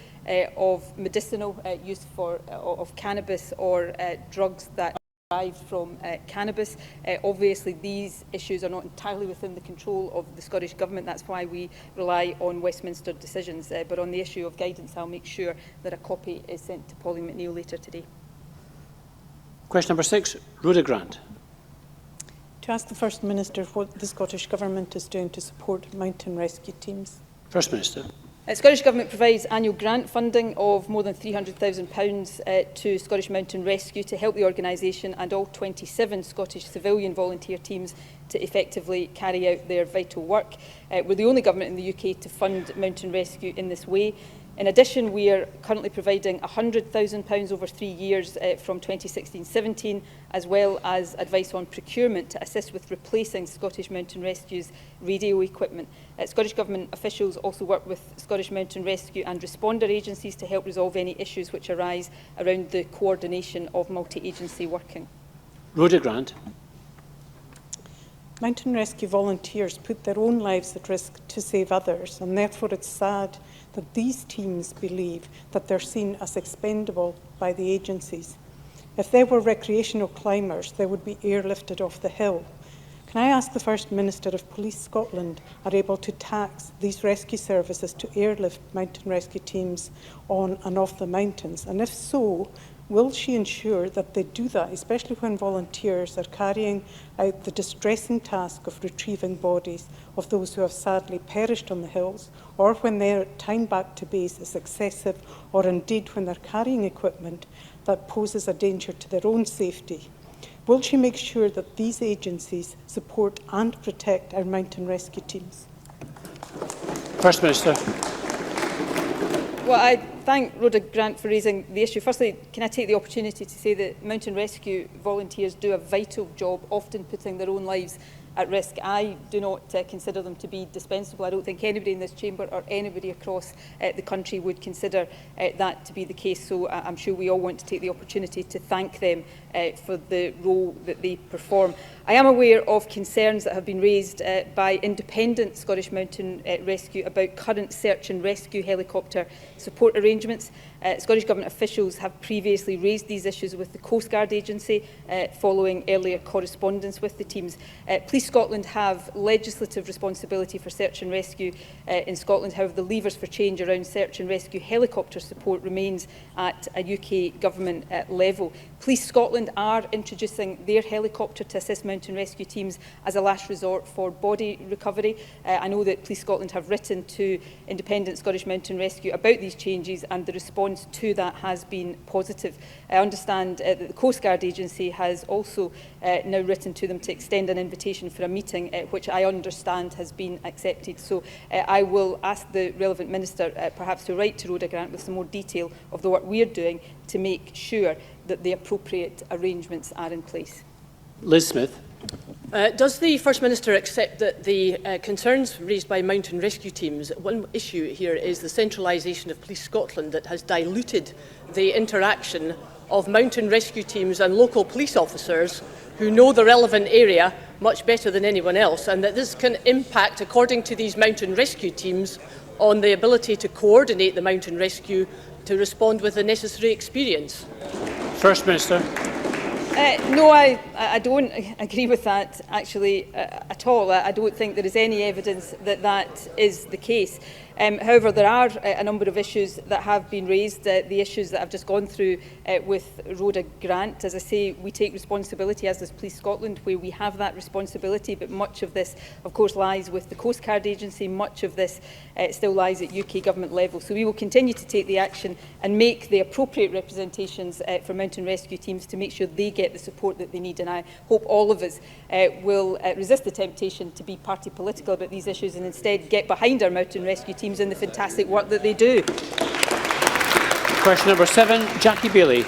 of medicinal use of cannabis or drugs that derived from cannabis. Obviously, these issues are not entirely within the control of the Scottish Government. That's why we rely on Westminster decisions. But on the issue of guidance, I'll make sure that a copy is sent to Pauline McNeill later today. Question number 6, Rhoda Grant. To ask the First Minister what the Scottish Government is doing to support mountain rescue teams. First Minister. The Scottish Government provides annual grant funding of more than £300,000 to Scottish Mountain Rescue to help the organisation and all 27 Scottish civilian volunteer teams to effectively carry out their vital work. We're the only government in the UK to fund mountain rescue in this way. In addition, we are currently providing £100,000 over 3 years from 2016-17, as well as advice on procurement to assist with replacing Scottish Mountain Rescue's radio equipment. Scottish Government officials also work with Scottish Mountain Rescue and responder agencies to help resolve any issues which arise around the coordination of multi-agency working. Rhoda Grant. Mountain rescue volunteers put their own lives at risk to save others, and therefore it's sad that these teams believe that they're seen as expendable by the agencies. If they were recreational climbers, they would be airlifted off the hill. Can I ask the First Minister if Police Scotland are able to tax these rescue services to airlift mountain rescue teams on and off the mountains? And if so, will she ensure that they do that, especially when volunteers are carrying out the distressing task of retrieving bodies of those who have sadly perished on the hills, or when their time back to base is excessive, or indeed when they're carrying equipment that poses a danger to their own safety? Will she make sure that these agencies support and protect our mountain rescue teams? First Minister. Well, I thank Rhoda Grant for raising the issue. Firstly, can I take the opportunity to say that mountain rescue volunteers do a vital job, often putting their own lives at risk. I do not consider them to be dispensable. I don't think anybody in this chamber or anybody across the country would consider that to be the case. So I'm sure we all want to take the opportunity to thank them for the role that they perform. I am aware of concerns that have been raised by independent Scottish Mountain Rescue about current search and rescue helicopter support arrangements. Scottish Government officials have previously raised these issues with the Coast Guard Agency following earlier correspondence with the teams. Police Scotland have legislative responsibility for search and rescue in Scotland. However, the levers for change around search and rescue helicopter support remains at a UK Government level. Police Scotland are introducing their helicopter to assist mountain rescue teams as a last resort for body recovery. I know that Police Scotland have written to Independent Scottish Mountain Rescue about these changes, and the response to that has been positive. I understand that the Coast Guard Agency has also now written to them to extend an invitation for a meeting, which I understand has been accepted. So I will ask the relevant Minister perhaps to write to Rhoda Grant with some more detail of the work we are doing to make sure that the appropriate arrangements are in place. Liz Smith. Does the First Minister accept that the concerns raised by mountain rescue teams, one issue here is the centralisation of Police Scotland that has diluted the interaction of mountain rescue teams and local police officers who know the relevant area much better than anyone else, and that this can impact, according to these mountain rescue teams, on the ability to coordinate the mountain rescue to respond with the necessary experience? First Minister. No, I don't agree with that, actually, at all. I don't think there is any evidence that that is the case. However, there are a number of issues that have been raised, the issues that I've just gone through with Rhoda Grant. As I say, we take responsibility, as does Police Scotland, where we have that responsibility, but much of this, of course, lies with the Coast Guard Agency. Much of this still lies at UK Government level. So we will continue to take the action and make the appropriate representations for mountain rescue teams to make sure they get the support that they need. And I hope all of us will resist the temptation to be party political about these issues and instead get behind our mountain rescue teams and the fantastic work that they do. Question number 7, Jackie Bailey.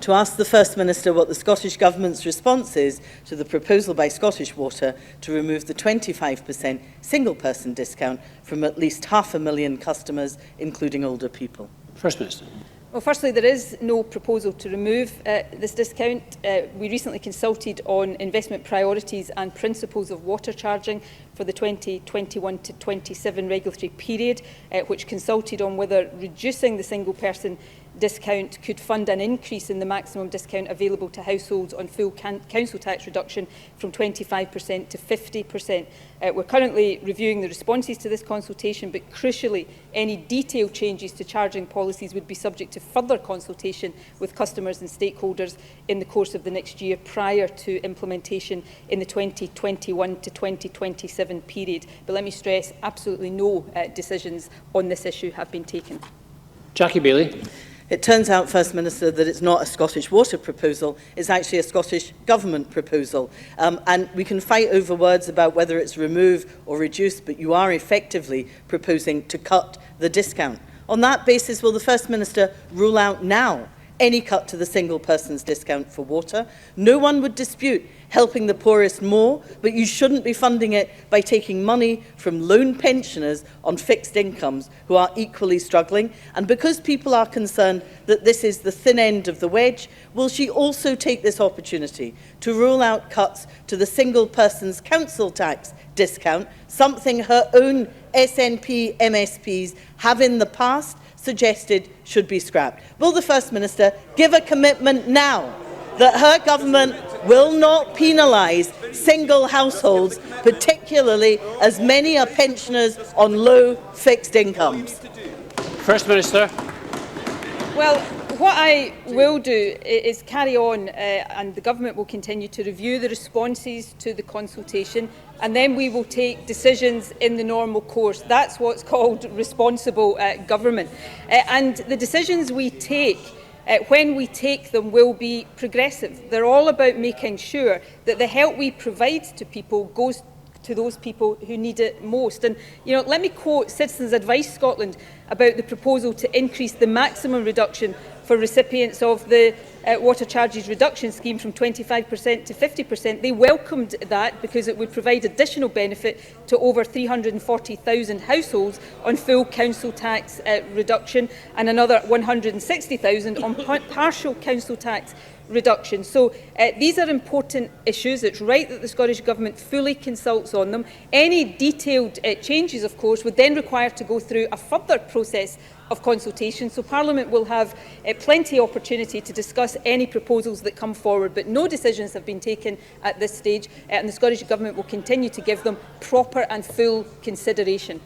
To ask the First Minister what the Scottish Government's response is to the proposal by Scottish Water to remove the 25% single-person discount from at least 500,000 customers, including older people. First Minister. Well, firstly, there is no proposal to remove this discount. We recently consulted on investment priorities and principles of water charging for the 2021 to 27 regulatory period, which consulted on whether reducing the single-person discount could fund an increase in the maximum discount available to households on full council tax reduction from 25% to 50%. We're currently reviewing the responses to this consultation, but crucially, any detailed changes to charging policies would be subject to further consultation with customers and stakeholders in the course of the next year prior to implementation in the 2021 to 2027 period. But let me stress, absolutely no decisions on this issue have been taken. Jackie Bailey. It turns out, First Minister, that it's not a Scottish Water proposal, it's actually a Scottish Government proposal. And we can fight over words about whether it's remove or reduce, but you are effectively proposing to cut the discount. On that basis, will the First Minister rule out now any cut to the single person's discount for water? No one would dispute helping the poorest more, but you shouldn't be funding it by taking money from lone pensioners on fixed incomes who are equally struggling. And because people are concerned that this is the thin end of the wedge, will she also take this opportunity to rule out cuts to the single person's council tax discount, something her own SNP MSPs have in the past suggested should be scrapped? Will the First Minister give a commitment now that her government will not penalise single households, particularly as many are pensioners on low fixed incomes? First Minister. Well, what I will do is carry on, and the Government will continue to review the responses to the consultation, and then we will take decisions in the normal course. That's what's called responsible government. And the decisions we take, when we take them, will be progressive. They're all about making sure that the help we provide to people goes to those people who need it most. And, let me quote Citizens Advice Scotland about the proposal to increase the maximum reduction for recipients of the water charges reduction scheme from 25% to 50%. They welcomed that because it would provide additional benefit to over 340,000 households on full council tax reduction and another 160,000 on partial council tax reduction. So these are important issues. It's right that the Scottish Government fully consults on them. Any detailed changes, of course, would then require to go through a further process of consultation, so Parliament will have plenty of opportunity to discuss any proposals that come forward, but no decisions have been taken at this stage, and the Scottish Government will continue to give them proper and full consideration.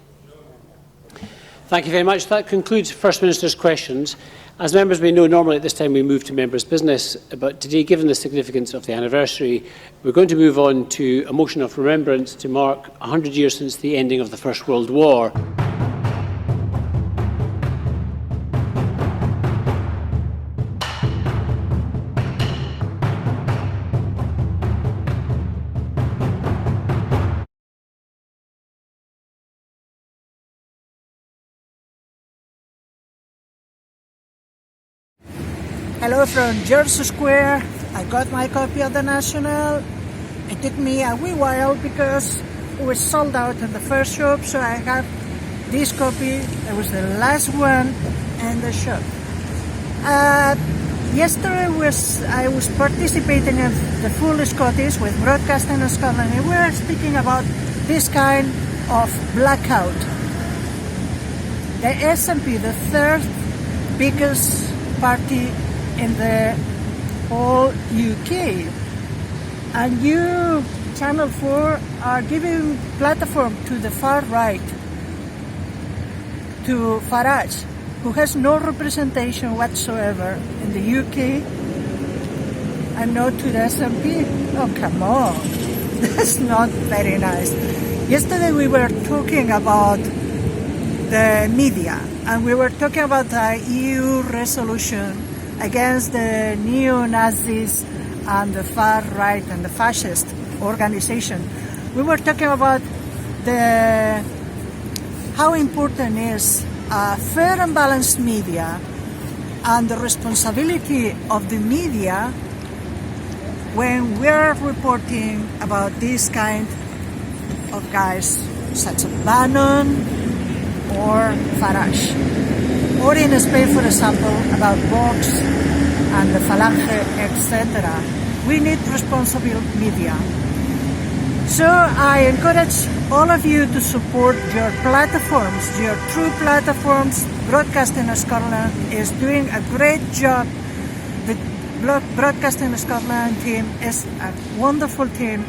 Thank you very much. That concludes First Minister's questions. As members may know, normally at this time we move to members' business, but today, given the significance of the anniversary, we're going to move on to a motion of remembrance to mark 100 years since the ending of the First World War. Hello from Jersey Square. I got my copy of the National. It took me a wee while because it was sold out in the first shop, so I have this copy. It was the last one in the shop. Yesterday I was participating in the Full Scottish with Broadcasting in Scotland, and we were speaking about this kind of blackout. The SNP, the third biggest party in the whole UK, and you, Channel 4, are giving platform to the far right, to Farage, who has no representation whatsoever in the UK, and not to the SNP. Oh, come on, that's not very nice. Yesterday we were talking about the media, and we were talking about the EU resolution against the neo-Nazis and the far right and the fascist organization. We were talking about how important is fair and balanced media and the responsibility of the media when we're reporting about this kind of guys such as Bannon or Farage. Or in Spain, for example, about Vox and the Falange, etc. We need responsible media. So I encourage all of you to support your platforms, your true platforms. Broadcasting in Scotland is doing a great job. The Broadcasting in Scotland team is a wonderful team,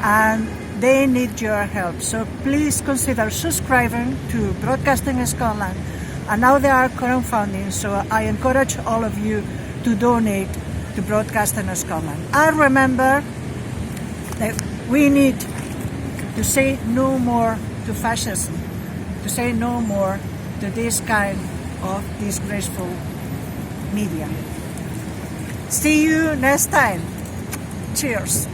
and they need your help. So please consider subscribing to Broadcasting in Scotland. And now they are crowdfunding, so I encourage all of you to donate to Broadcasting in Scotland. I remember that we need to say no more to fascism, to say no more to this kind of disgraceful media. See you next time. Cheers.